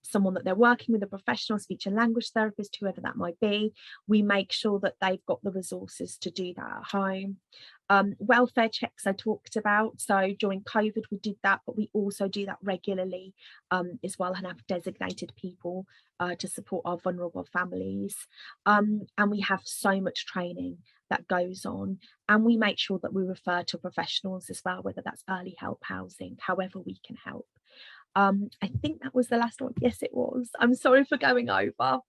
Speaker 3: someone that they're working with, a professional speech and language therapist, whoever that might be, we make sure that they've got the resources to do that at home. Welfare checks I talked about. So during COVID we did that, but we also do that regularly as well, and have designated people to support our vulnerable families. And we have so much training that goes on, and we make sure that we refer to professionals as well, whether that's early help, housing, however we can help. I think that was the last one. Yes, it was. I'm sorry for going over,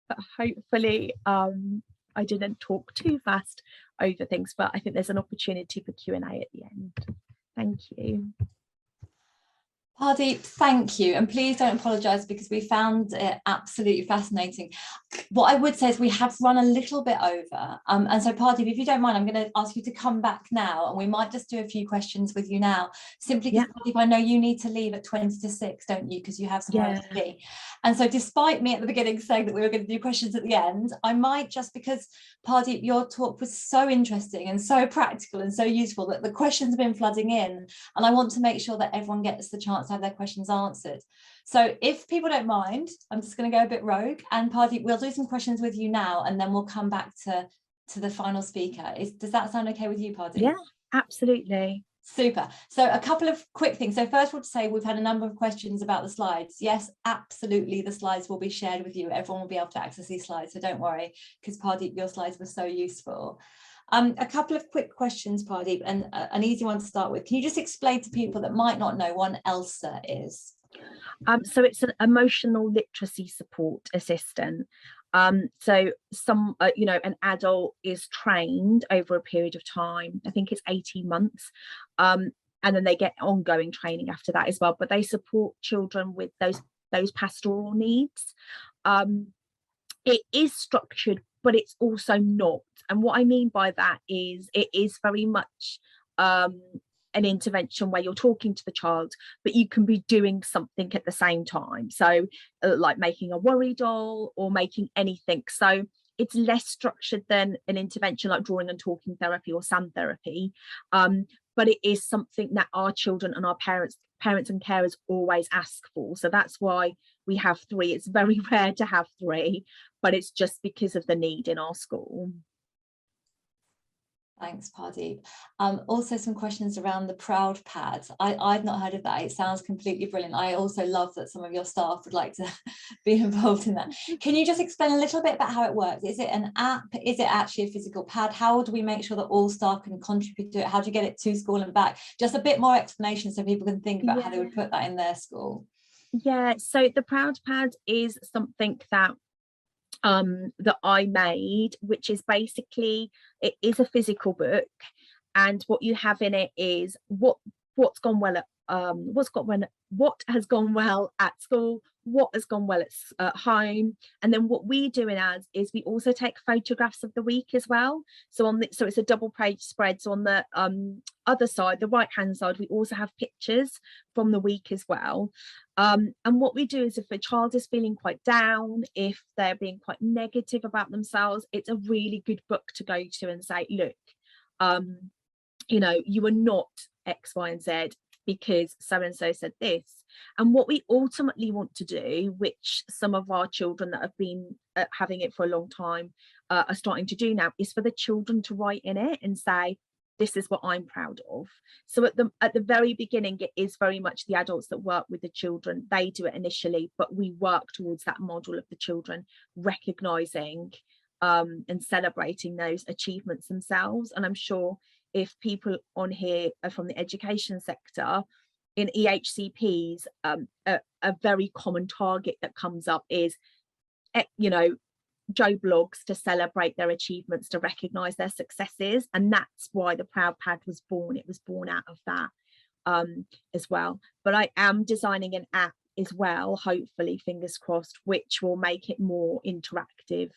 Speaker 3: but hopefully I didn't talk too fast over things, but I think there's an opportunity for Q&A at the end. Thank you.
Speaker 1: Pardeep, thank you, and please don't apologise, because we found it absolutely fascinating. What I would say is we have run a little bit over, and so Pardeep, if you don't mind, I'm going to ask you to come back now, and we might just do a few questions with you now, simply because Pardeep, I know you need to leave at 20 to 6, don't you, because you have somewhere to be. And so despite me at the beginning saying that we were going to do questions at the end, I might, just because Pardeep, your talk was so interesting and so practical and so useful, that the questions have been flooding in, and I want to make sure that everyone gets the chance to have their questions answered. So if people don't mind, I'm just going to go a bit rogue, and Pardeep, we'll do some questions with you now, and then we'll come back to the final speaker. Does that sound okay with you, Pardeep?
Speaker 3: Yeah, absolutely.
Speaker 1: Super. So a couple of quick things. So first of all, to say we've had a number of questions about the slides. Yes, absolutely, the slides will be shared with you. Everyone will be able to access these slides, so don't worry, because Pardeep, your slides were so useful. A couple of quick questions, Pardeep, and an easy one to start with. Can you just explain to people that might not know what an ELSA is?
Speaker 3: So it's an emotional literacy support assistant. So some, you know, an adult is trained over a period of time. I think it's 18 months. And then they get ongoing training after that as well. But they support children with those pastoral needs. It is structured, but it's also not. And what I mean by that is it is very much an intervention where you're talking to the child, but you can be doing something at the same time. So like making a worry doll or making anything. So it's less structured than an intervention like drawing and talking therapy or sound therapy. But it is something that our children and our parents and carers always ask for. So that's why we have 3. It's very rare to have 3, but it's just because of the need in our school.
Speaker 1: Thanks, Pardeep. Also some questions around the Proud Pad. I've not heard of that. It sounds completely brilliant. I also love that some of your staff would like to be involved in that. Can you just explain a little bit about how it works? Is it an app? Is it actually a physical pad? How do we make sure that all staff can contribute to it? How do you get it to school and back? Just a bit more explanation so people can think about how they would put that in their school.
Speaker 3: Yeah, so the Proud Pad is something that that I made, which is basically, it is a physical book, and what you have in it is what's gone well at what has gone well at school, what has gone well at home, and then what we do in as is we also take photographs of the week as well. So so it's a double page spread. So on the other side, the right hand side, we also have pictures from the week as well. And what we do is if a child is feeling quite down, if they're being quite negative about themselves, it's a really good book to go to and say, look, you know, you are not X, Y, and Z because so and so said this. And what we ultimately want to do, which some of our children that have been having it for a long time are starting to do now, is for the children to write in it and say, this is what I'm proud of. So at the very beginning, it is very much the adults that work with the children. They do it initially, but we work towards that model of the children recognizing and celebrating those achievements themselves. And I'm sure if people on here are from the education sector, in EHCPs, a very common target that comes up is, you know, Joe blogs to celebrate their achievements, to recognise their successes, and that's why the Proud Pad was born. It was born out of that as well. But I am designing an app as well, hopefully, fingers crossed, which will make it more interactive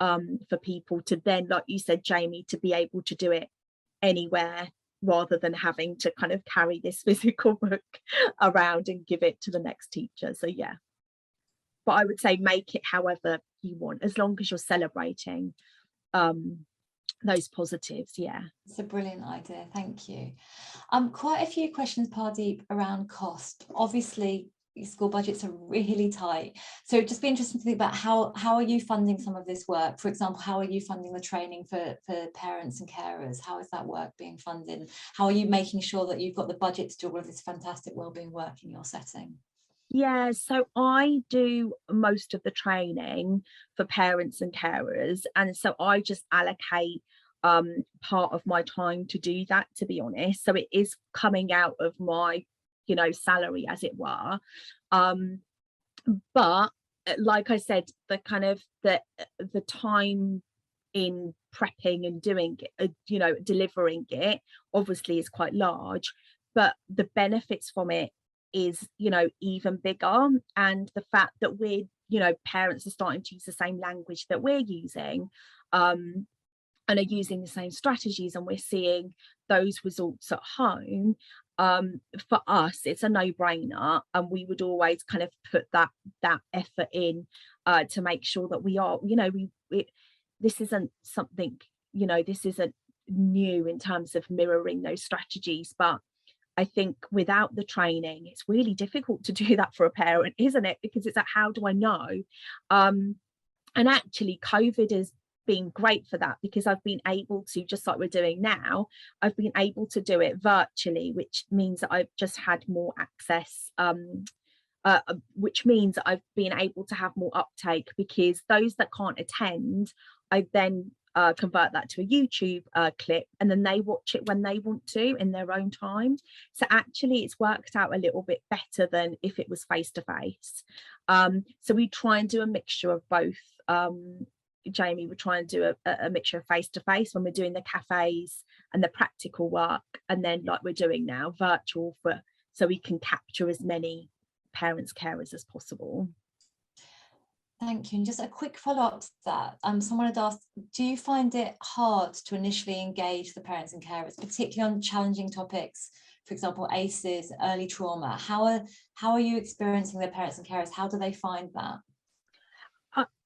Speaker 3: for people to then, like you said, Jamie, to be able to do it anywhere rather than having to kind of carry this physical book around and give it to the next teacher. So yeah, but I would say make it however you want, as long as you're celebrating those positives. Yeah,
Speaker 1: it's a brilliant idea, thank you. Quite a few questions, Pardeep, around cost. Obviously school budgets are really tight, so just be interesting to think about how are you funding some of this work? For example, how are you funding the training for parents and carers? How is that work being funded? How are you making sure that you've got the budget to do all of this fantastic wellbeing work in your setting?
Speaker 3: Yeah, so I do most of the training for parents and carers, and so I just allocate part of my time to do that, to be honest. So it is coming out of my, you know, salary, as it were. But like I said, the kind of the time in prepping and doing it, you know, delivering it obviously is quite large, but the benefits from it is, you know, even bigger. And the fact that we're, you know, parents are starting to use the same language that we're using, and are using the same strategies, and we're seeing those results at home. For us, it's a no-brainer, and we would always kind of put that effort in to make sure that we are, you know, this isn't something, you know, this isn't new in terms of mirroring those strategies, but I think without the training, it's really difficult to do that for a parent, isn't it? Because it's like, how do I know? And actually, COVID has been great for that, because I've been able to, just like we're doing now, I've been able to do it virtually, which means that I've just had more access, which means that I've been able to have more uptake, because those that can't attend, I then convert that to a YouTube clip, and then they watch it when they want to in their own time. So actually it's worked out a little bit better than if it was face to face. So we try and do a mixture of both. Jamie, we try and do a mixture of face to face when we're doing the cafes and the practical work, and then like we're doing now, virtual, so we can capture as many parents, carers as possible.
Speaker 1: Thank you. And just a quick follow-up to that. Someone had asked, do you find it hard to initially engage the parents and carers, particularly on challenging topics, for example, ACEs, early trauma? How are you experiencing the parents and carers? How do they find that?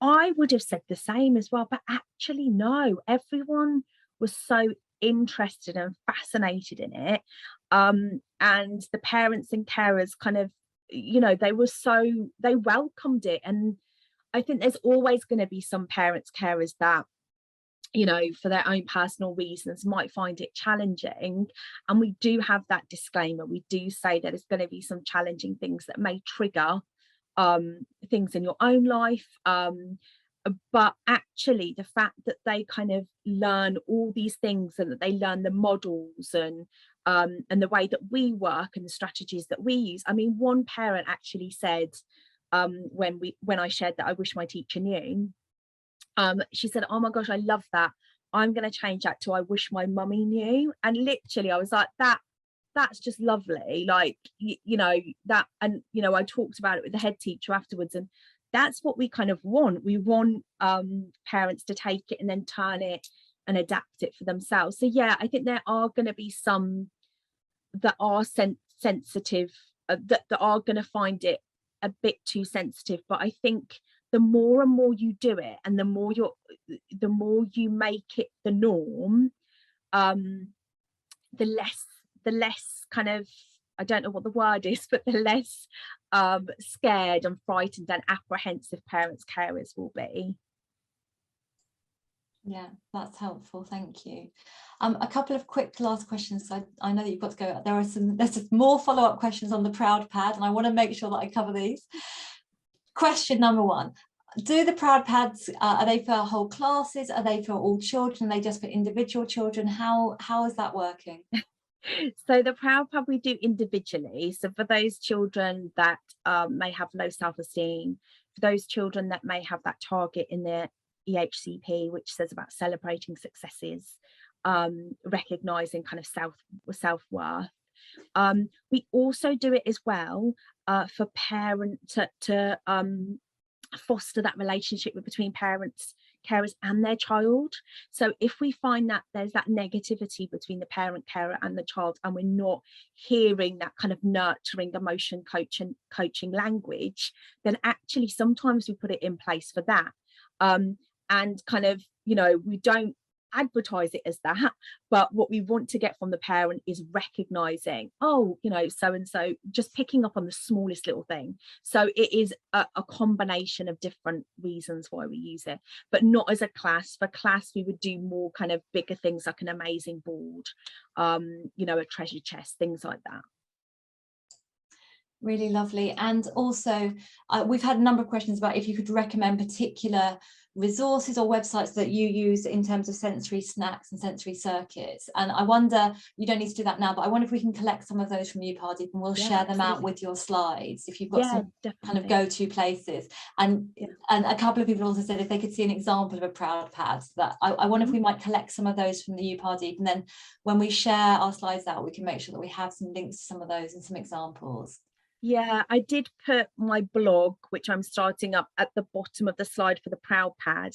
Speaker 3: I would have said the same as well, but actually no, everyone was so interested and fascinated in it. And the parents and carers kind of, you know, they welcomed it. And I think there's always going to be some parents, carers that, you know, for their own personal reasons might find it challenging. And we do have that disclaimer. We do say that there's going to be some challenging things that may trigger things in your own life. But actually the fact that they kind of learn all these things, and that they learn the models and the way that we work and the strategies that we use. I mean, one parent actually said, when I shared that I wish my teacher knew, she said, oh my gosh, I love that. I'm going to change that to I wish my mummy knew. And literally I was like, that's just lovely. Like, you know, that, and, you know, I talked about it with the head teacher afterwards, and that's what we kind of want. We want parents to take it and then turn it and adapt it for themselves. So yeah, I think there are going to be some that are sensitive, that are going to find it a bit too sensitive. But I think the more and more you do it, and the more you make it the norm, the less kind of, I don't know what the word is, but the less scared and frightened and apprehensive parents, carers will be.
Speaker 1: Yeah, that's helpful. Thank you. A couple of quick last questions. I know that you've got to go. There's some more follow-up questions on the Proud Pad, and I want to make sure that I cover these. Question number one. Do the Proud Pads, are they for whole classes? Are they for all children? Are they just for individual children? How is that working?
Speaker 3: So the Proud Pad we do individually. So for those children that may have low self-esteem, for those children that may have that target in their EHCP, which says about celebrating successes, recognizing kind of self-worth. We also do it as well for parents to foster that relationship between parents, carers and their child. So if we find that there's that negativity between the parent, carer and the child, and we're not hearing that kind of nurturing emotion coaching language, then actually sometimes we put it in place for that. And kind of, you know, we don't advertise it as that, but what we want to get from the parent is recognizing, oh, you know, so and so, just picking up on the smallest little thing. So it is a combination of different reasons why we use it, but not as a class. For class we would do more kind of bigger things like an amazing board, you know, a treasure chest, things like that.
Speaker 1: Really lovely. And also we've had a number of questions about if you could recommend particular resources or websites that you use in terms of sensory snacks and sensory circuits. And I wonder, you don't need to do that now, but I wonder if we can collect some of those from you, Pardeep, and we'll share them out with your slides if you've got some definitely kind of go-to places. And a couple of people also said if they could see an example of a Proud Pad, that I wonder if we might collect some of those from you, Pardeep, and then when we share our slides out, we can make sure that we have some links to some of those and some examples.
Speaker 3: Yeah, I did put my blog, which I'm starting up, at the bottom of the slide for the Proud Pad.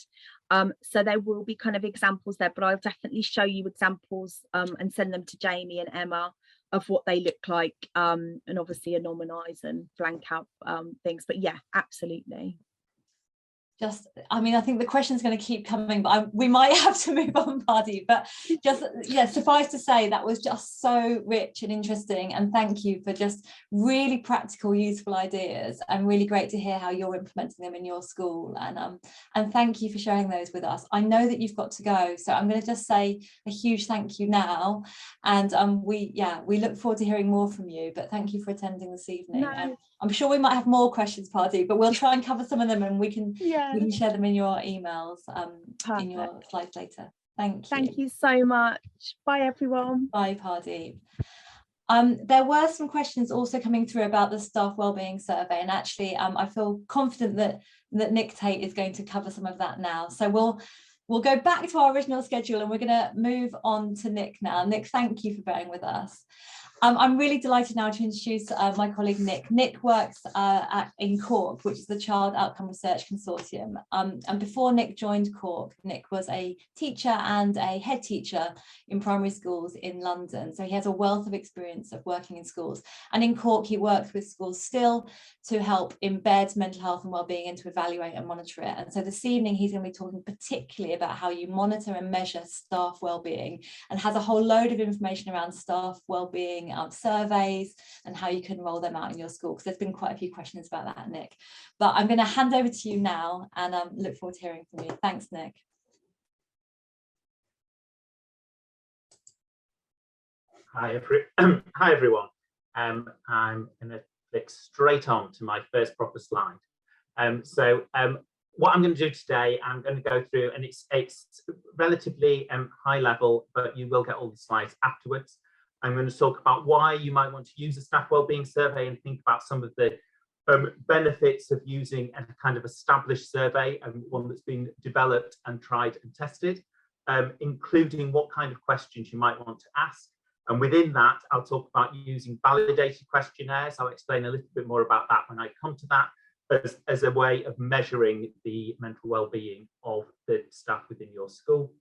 Speaker 3: So there will be kind of examples there, but I'll definitely show you examples and send them to Jamie and Emma of what they look like, and obviously anonymize and blank out things. But yeah, absolutely.
Speaker 1: Just, I mean, I think the question's going to keep coming, but we might have to move on, Pardeep. But just, yeah, suffice to say, that was just so rich and interesting. And thank you for just really practical, useful ideas. And really great to hear how you're implementing them in your school. And thank you for sharing those with us. I know that you've got to go, so I'm going to just say a huge thank you now. And we look forward to hearing more from you. But thank you for attending this evening.
Speaker 3: No,
Speaker 1: I'm sure we might have more questions, Pardeep, but we'll try and cover some of them, and we can share them in your emails, in your slides later. Thank you.
Speaker 3: Thank you so much. Bye, everyone.
Speaker 1: Bye, Pardeep. There were some questions also coming through about the staff wellbeing survey, and actually I feel confident that Nick Tait is going to cover some of that now. So we'll go back to our original schedule, and we're going to move on to Nick now. Nick, thank you for bearing with us. I'm really delighted now to introduce my colleague Nick. Nick works in CORC, which is the Child Outcome Research Consortium. And before Nick joined CORC, Nick was a teacher and a head teacher in primary schools in London. So he has a wealth of experience of working in schools. And in CORC, he works with schools still to help embed mental health and wellbeing and to evaluate and monitor it. And so this evening, he's going to be talking particularly about how you monitor and measure staff wellbeing, and has a whole load of information around staff wellbeing surveys and how you can roll them out in your school, because there's been quite a few questions about that, Nick. But I'm going to hand over to you now, and look forward to hearing from you. Thanks, Nick.
Speaker 4: Hi everyone. I'm going to click straight on to my first proper slide. What I'm going to do today, I'm going to go through, and it's relatively high level, but you will get all the slides afterwards. I'm going to talk about why you might want to use a staff wellbeing survey, and think about some of the benefits of using a kind of established survey, and one that's been developed and tried and tested, including what kind of questions you might want to ask. And within that, I'll talk about using validated questionnaires. I'll explain a little bit more about that when I come to that, as a way of measuring the mental well-being of the staff within your school.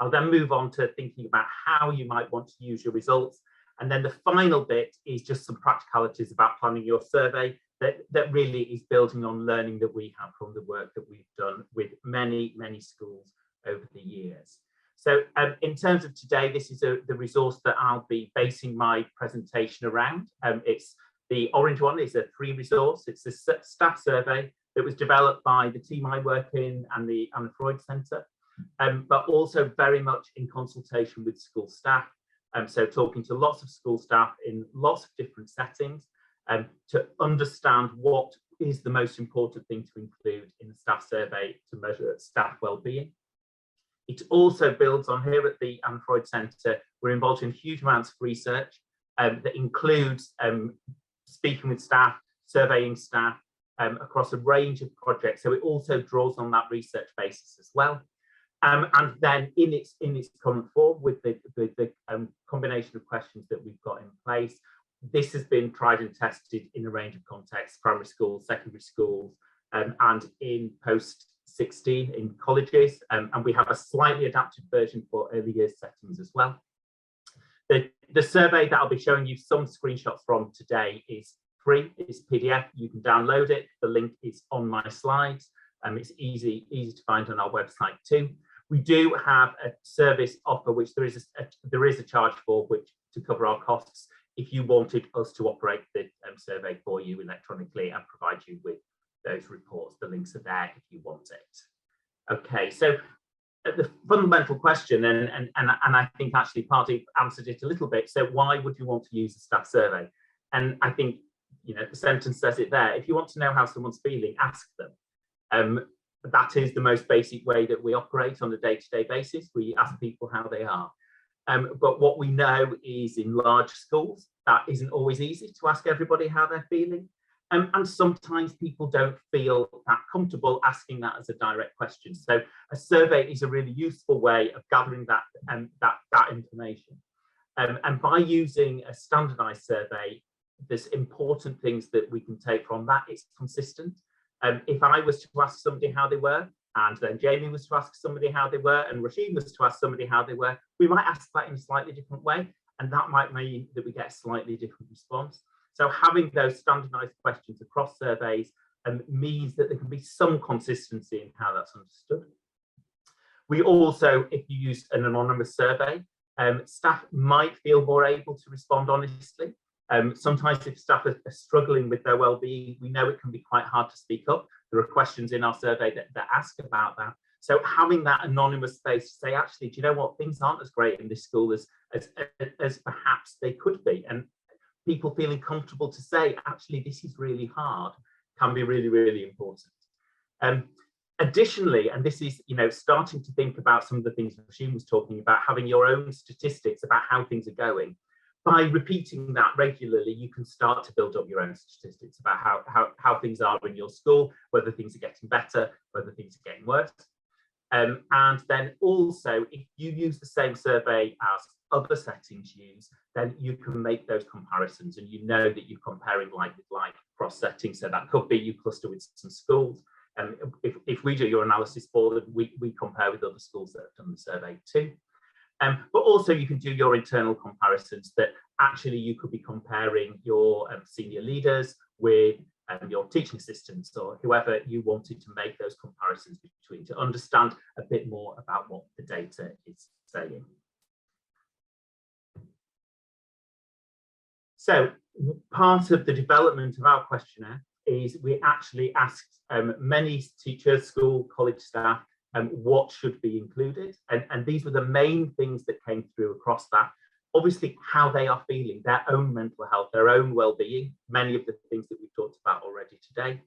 Speaker 4: I'll then move on to thinking about how you might want to use your results. And then the final bit is just some practicalities about planning your survey that really is building on learning that we have from the work that we've done with many, many schools over the years. So in terms of today, this is the resource that I'll be basing my presentation around. It's the orange one is a free resource. It's a staff survey that was developed by the team I work in and the Anna Freud Centre, but also very much in consultation with school staff. So talking to lots of school staff in lots of different settings to understand what is the most important thing to include in the staff survey to measure staff well-being. It also builds on here at the Anna Freud Centre. We're involved in huge amounts of research that includes speaking with staff, surveying staff across a range of projects. So it also draws on that research basis as well. And then in its current form, with the combination of questions that we've got in place, this has been tried and tested in a range of contexts: primary schools, secondary schools, and in post-16 in colleges, and we have a slightly adapted version for early years settings as well. The survey that I'll be showing you some screenshots from today is free. It's PDF. You can download it. The link is on my slides. It's easy to find on our website too. We do have a service offer, which there is a charge for, which to cover our costs, if you wanted us to operate the survey for you electronically and provide you with those reports. The links are there if you want it. Okay, so the fundamental question, and I think actually Pardeep answered it a little bit. So why would you want to use a staff survey? And I think, you know, the sentence says it there. If you want to know how someone's feeling, ask them. That is the most basic way that we operate on a day-to-day basis. We ask people how they are. But what we know is in large schools, that isn't always easy to ask everybody how they're feeling. And sometimes people don't feel that comfortable asking that as a direct question. So a survey is a really useful way of gathering that information. And by using a standardized survey, there's important things that we can take from that. It's consistent. If I was to ask somebody how they were, and then Jaime was to ask somebody how they were, and Roisin was to ask somebody how they were, we might ask that in a slightly different way, and that might mean that we get a slightly different response. So having those standardized questions across surveys means that there can be some consistency in how that's understood. We also, if you use an anonymous survey, staff might feel more able to respond honestly. Sometimes if staff are struggling with their well-being, we know it can be quite hard to speak up. There are questions in our survey that ask about that. So having that anonymous space to say, actually, do you know what, things aren't as great in this school as perhaps they could be. And people feeling comfortable to say, actually, this is really hard, can be really, really important. Additionally, and this is, starting to think about some of the things Roisin was talking about, having your own statistics about how things are going. By repeating that regularly, you can start to build up your own statistics about how things are in your school, whether things are getting better, whether things are getting worse. And then also, if you use the same survey as other settings use, then you can make those comparisons, and you know that you're comparing like with like cross settings. So that could be you cluster with some schools. If we do your analysis for them, we compare with other schools that have done the survey too. But also you can do your internal comparisons, that actually you could be comparing your senior leaders with your teaching assistants, or whoever you wanted to make those comparisons between, to understand a bit more about what the data is saying. So part of the development of our questionnaire is we actually asked many teachers, school, college staff, what should be included. And these were the main things that came through across that. Obviously, how they are feeling, their own mental health, their own well-being, many of the things that we've talked about already today.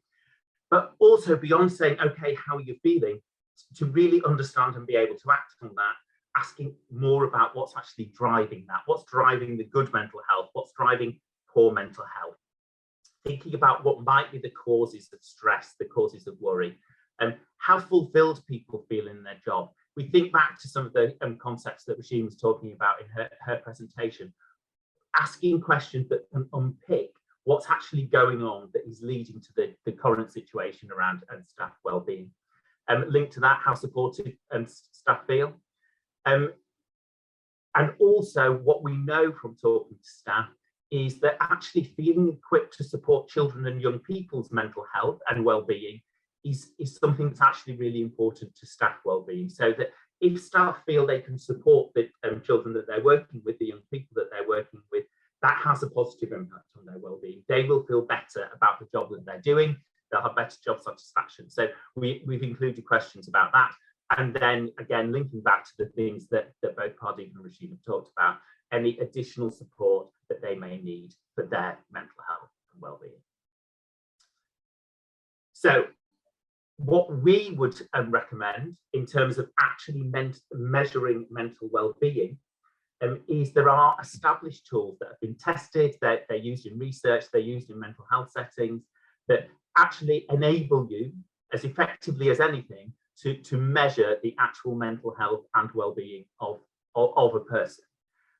Speaker 4: But also beyond saying, okay, how are you feeling, to really understand and be able to act on that, asking more about what's actually driving that, what's driving the good mental health, what's driving poor mental health. Thinking about what might be the causes of stress, the causes of worry, and how fulfilled people feel in their job. We think back to some of the concepts that Roisin was talking about in her presentation, asking questions that can unpick what's actually going on that is leading to the current situation around staff wellbeing. Linked to that, how supported staff feel. And also what we know from talking to staff is that actually feeling equipped to support children and young people's mental health and well-being is something that's actually really important to staff well-being. So that if staff feel they can support the children that they're working with, the young people that they're working with, that has a positive impact on their well-being. They will feel better about the job that they're doing. They'll have better job satisfaction. So we've included questions about that. And then again, linking back to the things that both Pardeep and Roisin have talked about, any additional support that they may need for their mental health and well-being. So what we would recommend in terms of actually measuring mental well-being is there are established tools that have been tested, they're used in research, they're used in mental health settings, that actually enable you as effectively as anything to measure the actual mental health and well-being of a person.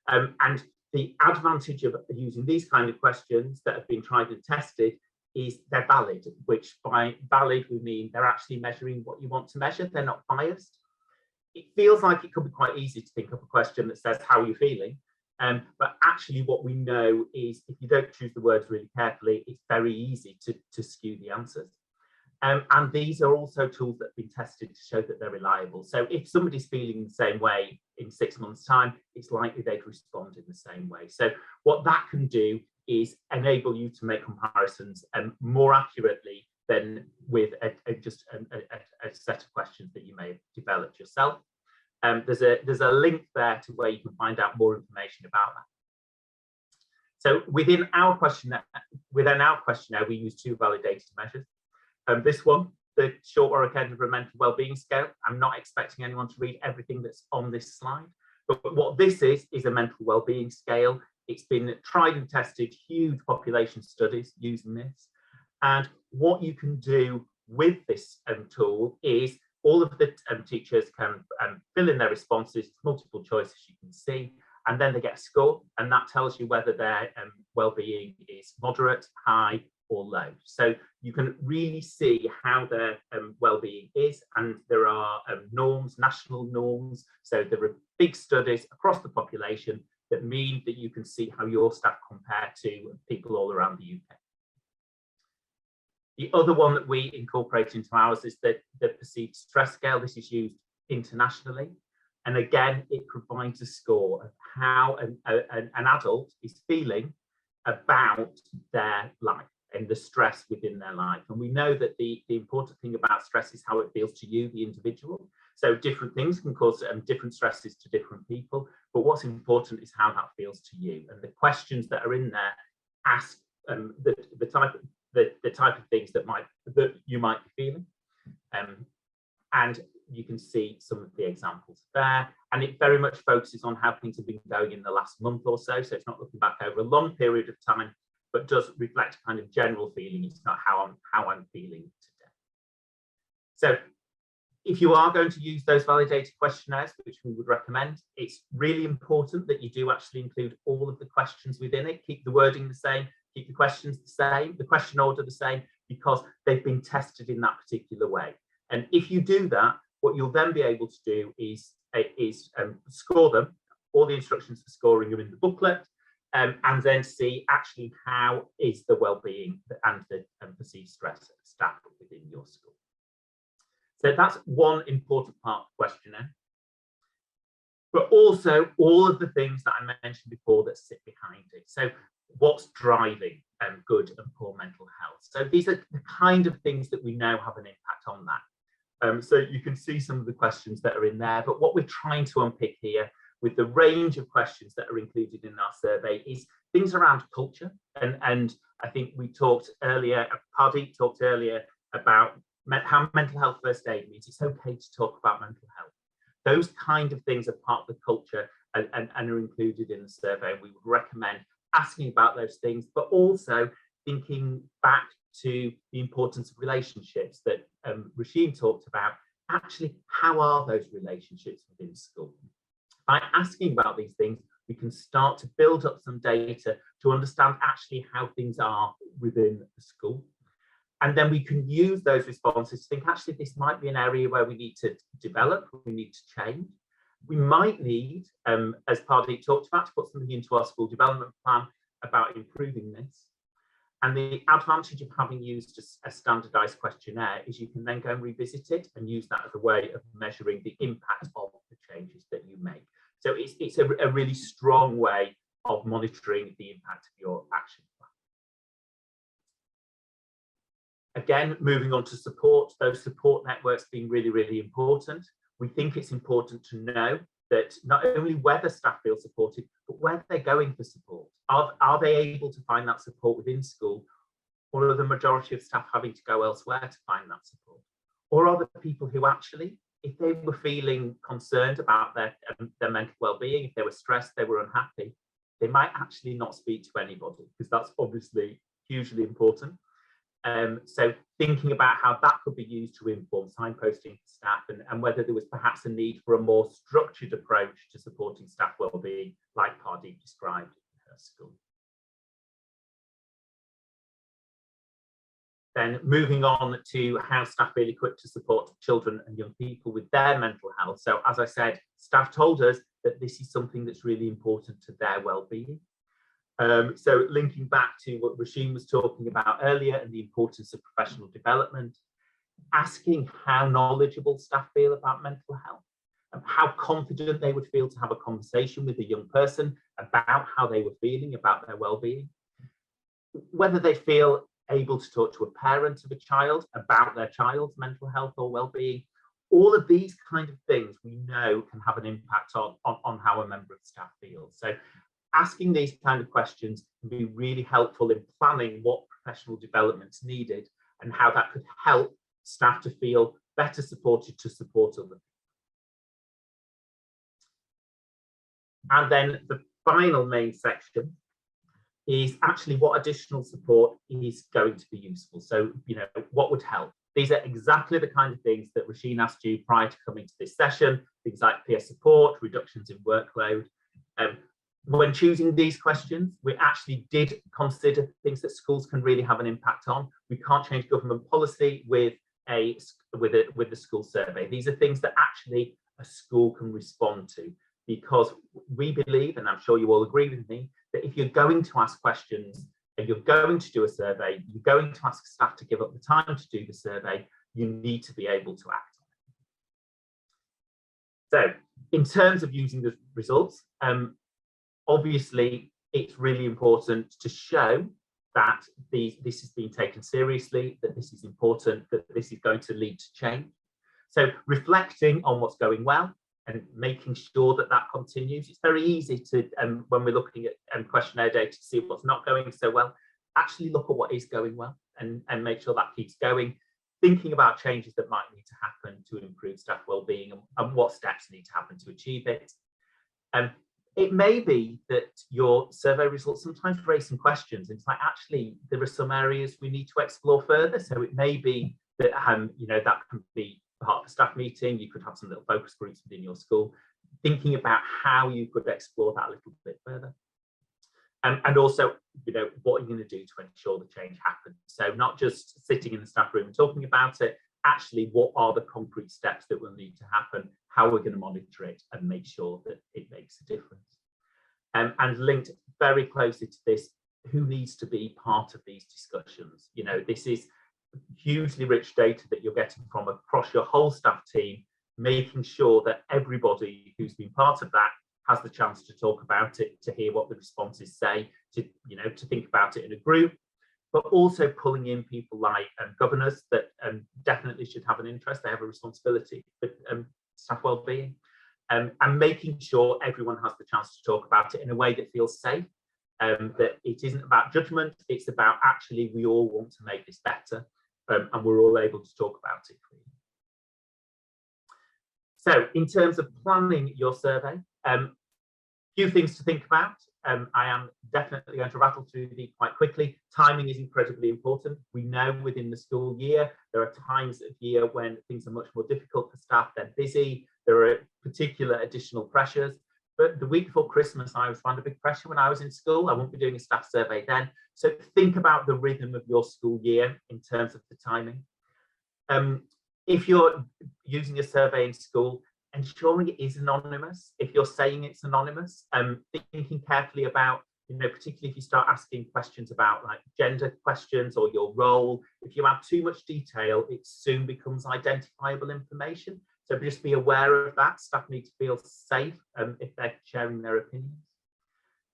Speaker 4: And the advantage of using these kind of questions that have been tried and tested is they're valid, which by valid we mean they're actually measuring what you want to measure, they're not biased. It feels like it could be quite easy to think up a question that says, how are you feeling? But actually what we know is if you don't choose the words really carefully, it's very easy to skew the answers. And these are also tools that have been tested to show that they're reliable. So if somebody's feeling the same way in 6 months' time, it's likely they'd respond in the same way. So what that can do is enable you to make comparisons more accurately than with just a set of questions that you may have developed yourself. There's a link there to where you can find out more information about that. So within our questionnaire, we use 2 validated measures. This one, the short work end of a mental wellbeing scale. I'm not expecting anyone to read everything that's on this slide, but what this is a mental wellbeing scale. It's been tried and tested, huge population studies using this. And what you can do with this tool is all of the teachers can fill in their responses, multiple choices you can see, and then they get a score, and that tells you whether their well-being is moderate, high, or low. So you can really see how their well-being is, and there are norms, national norms. So there are big studies across the population that mean that you can see how your staff compare to people all around the UK. The other one that we incorporate into ours is the perceived stress scale. This is used internationally. And again, it provides a score of how an adult is feeling about their life and the stress within their life. And we know that the important thing about stress is how it feels to you, the individual. So different things can cause different stresses to different people, but what's important is how that feels to you. And the questions that are in there ask the type of things that you might be feeling, and you can see some of the examples there. And it very much focuses on how things have been going in the last month or so. So it's not looking back over a long period of time, but does reflect kind of general feeling. It's not how I'm feeling today. So if you are going to use those validated questionnaires, which we would recommend, it's really important that you do actually include all of the questions within it. Keep the wording the same, keep the questions the same, the question order the same, because they've been tested in that particular way. And if you do that, what you'll then be able to do is score them. All the instructions for scoring are in the booklet, and then see actually how is the well-being and the perceived stress of staff within your school. So that's one important part of the questionnaire. But also all of the things that I mentioned before that sit behind it. So what's driving good and poor mental health? So these are the kind of things that we know have an impact on that. So you can see some of the questions that are in there, but what we're trying to unpick here with the range of questions that are included in our survey is things around culture. And I think we talked earlier, Pardeep talked earlier about how mental health first aid means it's okay to talk about mental health. Those kind of things are part of the culture and are included in the survey. We would recommend asking about those things, but also thinking back to the importance of relationships that Roisin talked about. Actually, how are those relationships within school? By asking about these things, we can start to build up some data to understand actually how things are within the school. And then we can use those responses to think, actually, this might be an area where we need to develop, we need to change. We might need, as Pardeep talked about, to put something into our school development plan about improving this. And the advantage of having used a standardized questionnaire is you can then go and revisit it and use that as a way of measuring the impact of the changes that you make. So it's a really strong way of monitoring the impact of your action plan. Again, moving on to support, those support networks being really, really important. We think it's important to know that not only whether staff feel supported, but where they're going for support. Are they able to find that support within school, or are the majority of staff having to go elsewhere to find that support? Or are the people who actually, if they were feeling concerned about their mental well-being, if they were stressed, they were unhappy, they might actually not speak to anybody, because that's obviously hugely important. So thinking about how that could be used to inform signposting for staff, and whether there was perhaps a need for a more structured approach to supporting staff wellbeing, like Pardeep described in her school. Then moving on to how staff feel equipped to support children and young people with their mental health. So as I said, staff told us that this is something that's really important to their wellbeing. So linking back to what Roisin was talking about earlier and the importance of professional development, asking how knowledgeable staff feel about mental health, and how confident they would feel to have a conversation with a young person about how they were feeling about their well-being, whether they feel able to talk to a parent of a child about their child's mental health or well-being. All of these kind of things we know can have an impact on how a member of staff feels. So asking these kind of questions can be really helpful in planning what professional development's needed and how that could help staff to feel better supported to support others. And then the final main section is actually what additional support is going to be useful. So, what would help? These are exactly the kind of things that Roisin asked you prior to coming to this session, things like peer support, reductions in workload. When choosing these questions, we actually did consider things that schools can really have an impact on. We can't change government policy with the school survey. These are things that actually a school can respond to, because we believe, and I'm sure you all agree with me, that if you're going to ask questions and you're going to do a survey, you're going to ask staff to give up the time to do the survey, you need to be able to act on it. So in terms of using the results, obviously it's really important to show that this has been taken seriously, that this is important, that this is going to lead to change. So reflecting on what's going well, and making sure that that continues. It's very easy to, when we're looking at questionnaire data to see what's not going so well, actually look at what is going well and make sure that keeps going, thinking about changes that might need to happen to improve staff wellbeing and what steps need to happen to achieve it. It may be that your survey results sometimes raise some questions. It's like, actually, there are some areas we need to explore further. So it may be that, you know, that can be part of a staff meeting. You could have some little focus groups within your school, thinking about how you could explore that a little bit further. And also, you know, what are you going to do to ensure the change happens? So not just sitting in the staff room and talking about it, actually, what are the concrete steps that will need to happen? How we're going to monitor it and make sure that it makes a difference. And linked very closely to this, who needs to be part of these discussions? You know, this is hugely rich data that you're getting from across your whole staff team, making sure that everybody who's been part of that has the chance to talk about it, to hear what the responses say, to, you know, to think about it in a group, but also pulling in people like governors that definitely should have an interest. They have a responsibility for staff wellbeing, and making sure everyone has the chance to talk about it in a way that feels safe, that it isn't about judgment, it's about actually we all want to make this better, and we're all able to talk about it. So in terms of planning your survey, few things to think about. I am definitely going to rattle through these quite quickly. Timing is incredibly important. We know within the school year, there are times of year when things are much more difficult for staff. They're busy. There are particular additional pressures. But the week before Christmas, I was under big pressure when I was in school. I won't be doing a staff survey then. So think about the rhythm of your school year in terms of the timing. If you're using a survey in school, ensuring it is anonymous. If you're saying it's anonymous, thinking carefully about, you know, particularly if you start asking questions about like gender questions or your role, if you add too much detail, it soon becomes identifiable information. So just be aware of that. Staff need to feel safe if they're sharing their opinions.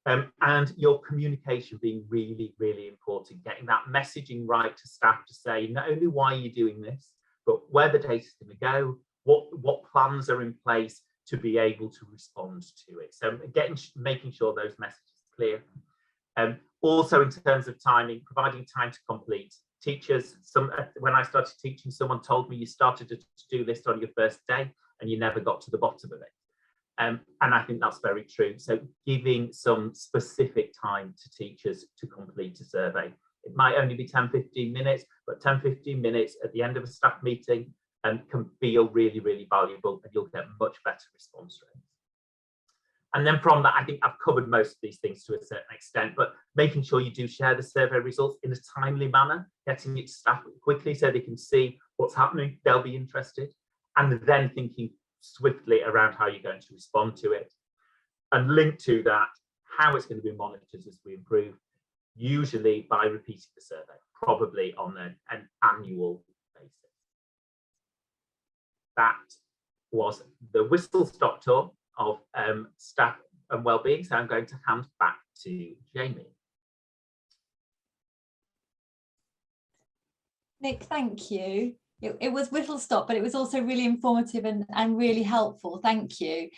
Speaker 4: And your communication being really, really important, getting that messaging right to staff to say not only why you're doing this, but where the data is going to go, what plans are in place to be able to respond to it. So making sure those messages are clear. Also in terms of timing, providing time to complete. Teachers, when I started teaching, someone told me you started a to-do list on your first day and you never got to the bottom of it. And I think that's very true. So giving some specific time to teachers to complete a survey. It might only be 10-15 minutes, but 10-15 minutes at the end of a staff meeting can feel really, really valuable, and you'll get much better response rates. And then from that, I think I've covered most of these things to a certain extent, but making sure you do share the survey results in a timely manner, getting it to staff quickly so they can see what's happening, they'll be interested, and then thinking swiftly around how you're going to respond to it. And linked to that, how it's going to be monitored as we improve, usually by repeating the survey, probably on an annual basis. That was the whistle-stop tour of staff and wellbeing. So I'm going to hand back to Jaime.
Speaker 1: Nick, thank you. It was whistle-stop, but it was also really informative and really helpful. Thank you.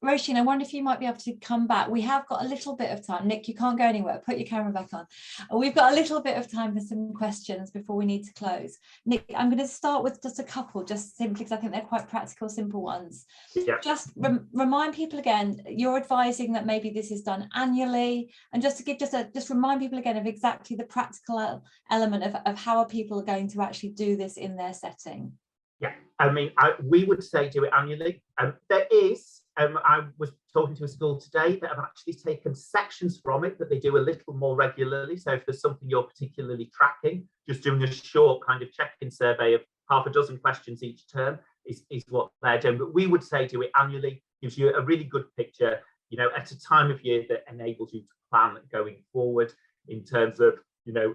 Speaker 1: Roisin, I wonder if you might be able to come back. We have got a little bit of time. Nick, you can't go anywhere. Put your camera back on. We've got a little bit of time for some questions before we need to close. Nick, I'm going to start with just a couple, just simply because I think they're quite practical, simple ones. Yeah. Just remind people again, you're advising that maybe this is done annually, and just to give just remind people again of exactly the practical element of how are people going to actually do this in their setting.
Speaker 4: Yeah, I mean, we would say do it annually. There is, I was talking to a school today that have actually taken sections from it that they do a little more regularly. So if there's something you're particularly tracking, just doing a short kind of check-in survey of half a dozen questions each term is what they're doing. But we would say do it annually, gives you a really good picture, you know, at a time of year that enables you to plan going forward in terms of, you know,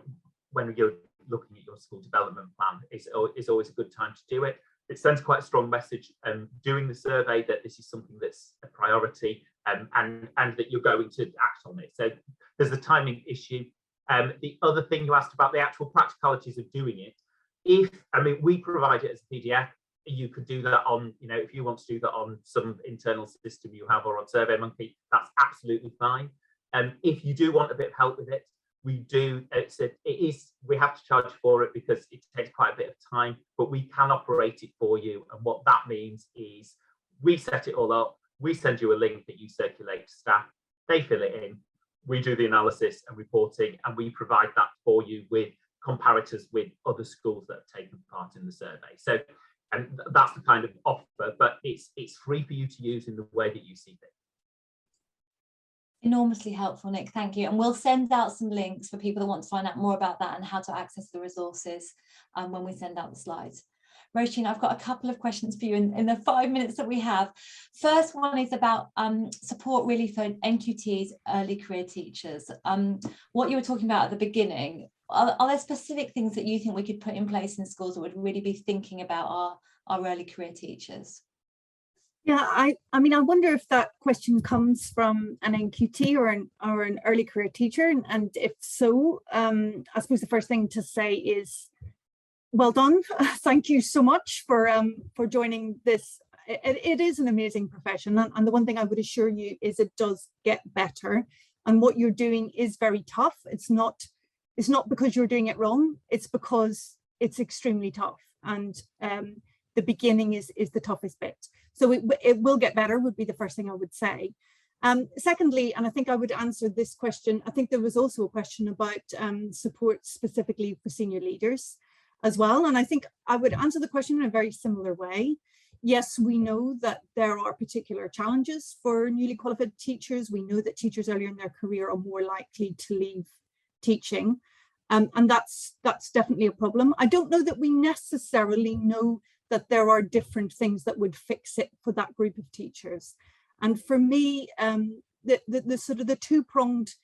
Speaker 4: when you're looking at your school development plan is always a good time to do it. It sends quite a strong message doing the survey that this is something that's a priority and that you're going to act on it. So there's the timing issue. The other thing you asked about the actual practicalities of doing it. We provide it as a PDF. you could do that on, if you want to do that on some internal system you have or on SurveyMonkey, that's absolutely fine. If you do want a bit of help with it, we have to charge for it because it takes quite a bit of time, but we can operate it for you. And what that means is we set it all up, we send you a link that you circulate to staff, they fill it in, we do the analysis and reporting, and we provide that for you with comparators with other schools that have taken part in the survey. So, and that's the kind of offer, but it's free for you to use in the way that you see fit.
Speaker 1: Enormously helpful, Nick, thank you. And we'll send out some links for people that want to find out more about that and how to access the resources when we send out the slides. Roisin, I've got a couple of questions for you in the 5 minutes that we have. First one is about support really for NQT's early career teachers. What you were talking about at the beginning, are there specific things that you think we could put in place in schools that would really be thinking about our early career teachers?
Speaker 2: Yeah, I mean, I wonder if that question comes from an NQT or an early career teacher, and if so, I suppose the first thing to say is, well done. Thank you so much for joining this. It is an amazing profession, and the one thing I would assure you is it does get better, and what you're doing is very tough. It's not because you're doing it wrong, it's because it's extremely tough, and the beginning is the toughest bit. So it will get better would be the first thing I would say. Secondly, and I think I would answer this question, I think there was also a question about support specifically for senior leaders as well. And I think I would answer the question in a very similar way. Yes, we know that there are particular challenges for newly qualified teachers. We know that teachers earlier in their career are more likely to leave teaching. And that's definitely a problem. I don't know that we necessarily know that there are different things that would fix it for that group of teachers. And for me, the sort of the two-pronged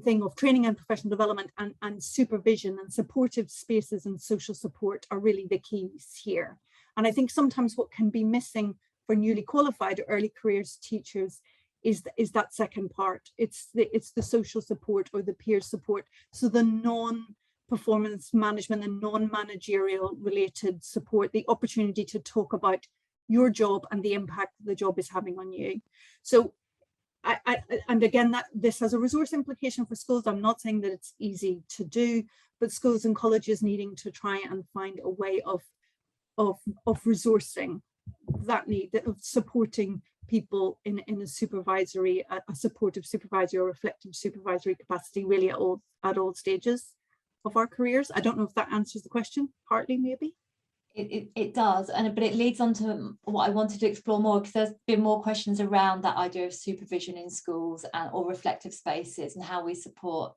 Speaker 2: thing of training and professional development and supervision and supportive spaces and social support are really the keys here. And I think sometimes what can be missing for newly qualified or early careers teachers is that second part. It's the social support or the peer support. So the non-performance management and non-managerial related support, the opportunity to talk about your job and the impact the job is having on you. So and again, this has a resource implication for schools. I'm not saying that it's easy to do, but schools and colleges needing to try and find a way of resourcing that need, of supporting people in a supervisory, a supportive supervisory or reflective supervisory capacity, really at all stages of our careers. I don't know if that answers the question, partly maybe.
Speaker 1: It does, but it leads on to what I wanted to explore more, because there's been more questions around that idea of supervision in schools or reflective spaces and how we support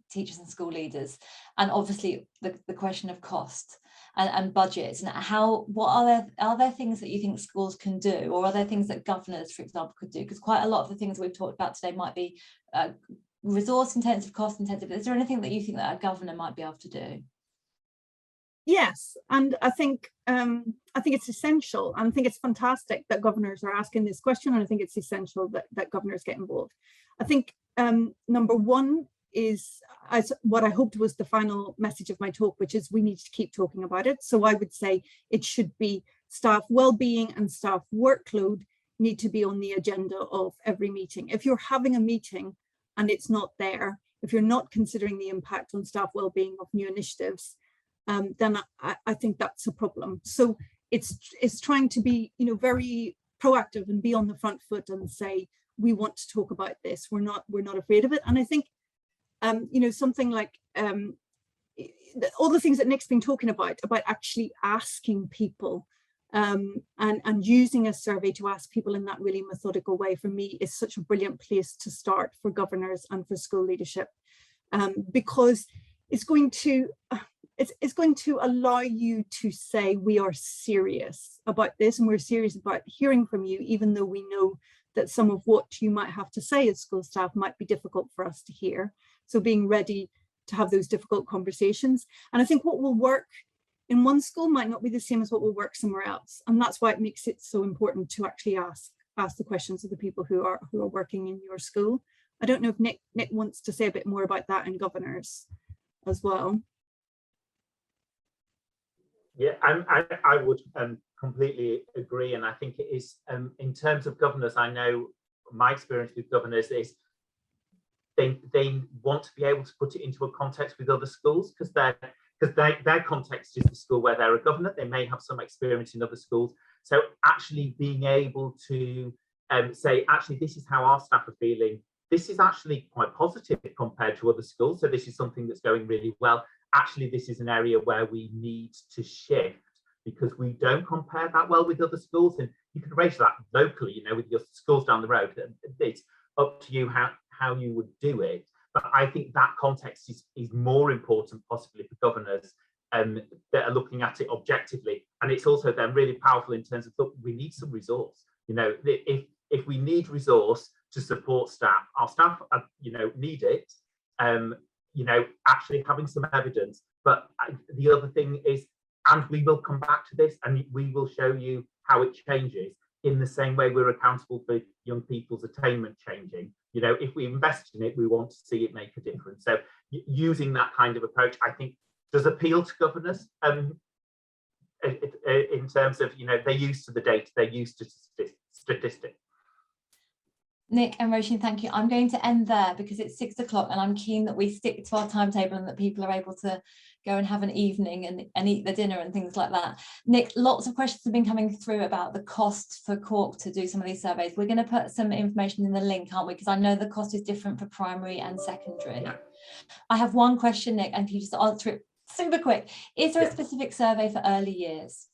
Speaker 1: teachers and school leaders, and obviously the question of cost and budgets, and are there things that you think schools can do, or are there things that governors, for example, could do? Because quite a lot of the things we've talked about today might be resource intensive, cost intensive. Is there anything that you think that a governor might be able to do?
Speaker 2: Yes, and I think it's essential, and I think it's fantastic that governors are asking this question, and I think it's essential that governors get involved. I think number one is, as what I hoped was the final message of my talk, which is we need to keep talking about it. So I would say it should be staff well-being and staff workload need to be on the agenda of every meeting. If you're having a meeting and it's not there, if you're not considering the impact on staff well-being of new initiatives, then I think that's a problem. So it's trying to be, very proactive and be on the front foot and say, we want to talk about this. We're not afraid of it. And I think, something like all the things that Nick's been talking about actually asking people and using a survey to ask people in that really methodical way, for me, is such a brilliant place to start for governors and for school leadership, because it's going to allow you to say, we are serious about this and we're serious about hearing from you, even though we know that some of what you might have to say as school staff might be difficult for us to hear. So being ready to have those difficult conversations. And I think what will work in one school might not be the same as what will work somewhere else. And that's why it makes it so important to actually ask the questions of the people who are working in your school. I don't know if Nick wants to say a bit more about that in governors as well.
Speaker 4: Yeah, I would completely agree, and I think it is, in terms of governors, I know my experience with governors is they want to be able to put it into a context with other schools, because their context is the school where they're a governor. They may have some experience in other schools. So actually being able to say, actually, this is how our staff are feeling. This is actually quite positive compared to other schools. So this is something that's going really well. Actually, this is an area where we need to shift because we don't compare that well with other schools. And you can raise that locally, you know, with your schools down the road. It's up to you how you would do it. But I think that context is more important possibly for governors that are looking at it objectively. And it's also then really powerful in terms of, look, we need some resource. You know, if we need resource to support staff, our staff, you know, need it, you know, actually having some evidence. But the other thing is, and we will come back to this and we will show you how it changes in the same way we're accountable for young people's attainment changing. You know, if we invest in it, we want to see it make a difference. So using that kind of approach, I think, does appeal to governors in terms of, you know, they're used to the data, they're used to statistics.
Speaker 1: Nick and Roisin, thank you. I'm going to end there because it's 6 o'clock and I'm keen that we stick to our timetable and that people are able to go and have an evening and eat their dinner and things like that. Nick, lots of questions have been coming through about the cost for CORC to do some of these surveys. We're going to put some information in the link, aren't we? Because I know the cost is different for primary and secondary. Yeah. I have one question, Nick, and can you just answer it super quick? Is there a specific survey for early years?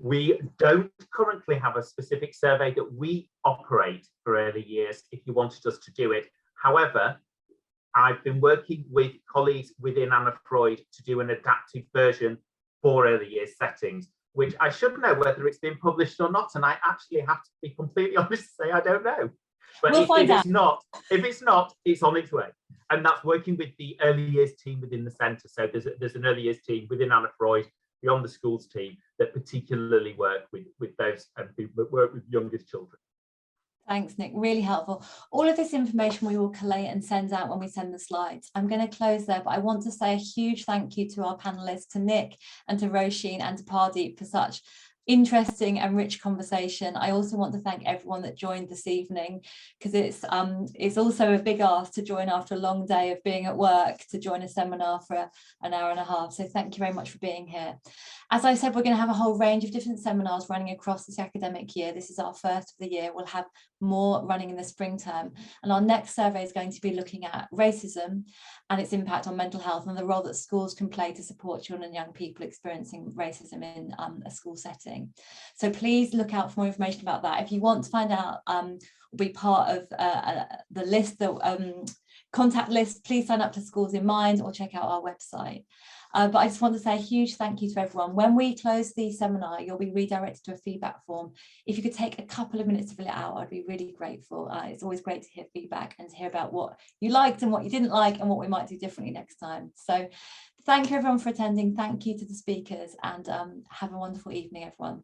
Speaker 4: We don't currently have a specific survey that we operate for early years if you wanted us to do it. However, I've been working with colleagues within Anna Freud to do an adaptive version for early years settings, which I should know whether it's been published or not. And I actually have to be completely honest to say I don't know. But
Speaker 1: we'll find out.
Speaker 4: If it's not, it's on its way. And that's working with the early years team within the centre. So there's an early years team within Anna Freud, beyond the schools team, that particularly work with those who work with youngest children.
Speaker 1: Thanks, Nick, really helpful. All of this information we will collate and send out when we send the slides. I'm going to close there, but I want to say a huge thank you to our panelists, to Nick and to Roisin and to Pardeep for such interesting and rich conversation. I also want to thank everyone that joined this evening, because it's also a big ask to join after a long day of being at work, to join a seminar for an hour and a half. So thank you very much for being here. As I said, we're going to have a whole range of different seminars running across this academic year. This is our first of the year. We'll have more running in the spring term. And our next survey is going to be looking at racism and its impact on mental health and the role that schools can play to support children and young people experiencing racism in a school setting. So please look out for more information about that. If you want to find out or be part of the list, the contact list, please sign up to Schools in Mind or check out our website. But I just want to say a huge thank you to everyone. When we close the seminar, you'll be redirected to a feedback form. If you could take a couple of minutes to fill it out, I'd be really grateful. It's always great to hear feedback and to hear about what you liked and what you didn't like and what we might do differently next time. So thank you everyone for attending. Thank you to the speakers, and have a wonderful evening, everyone.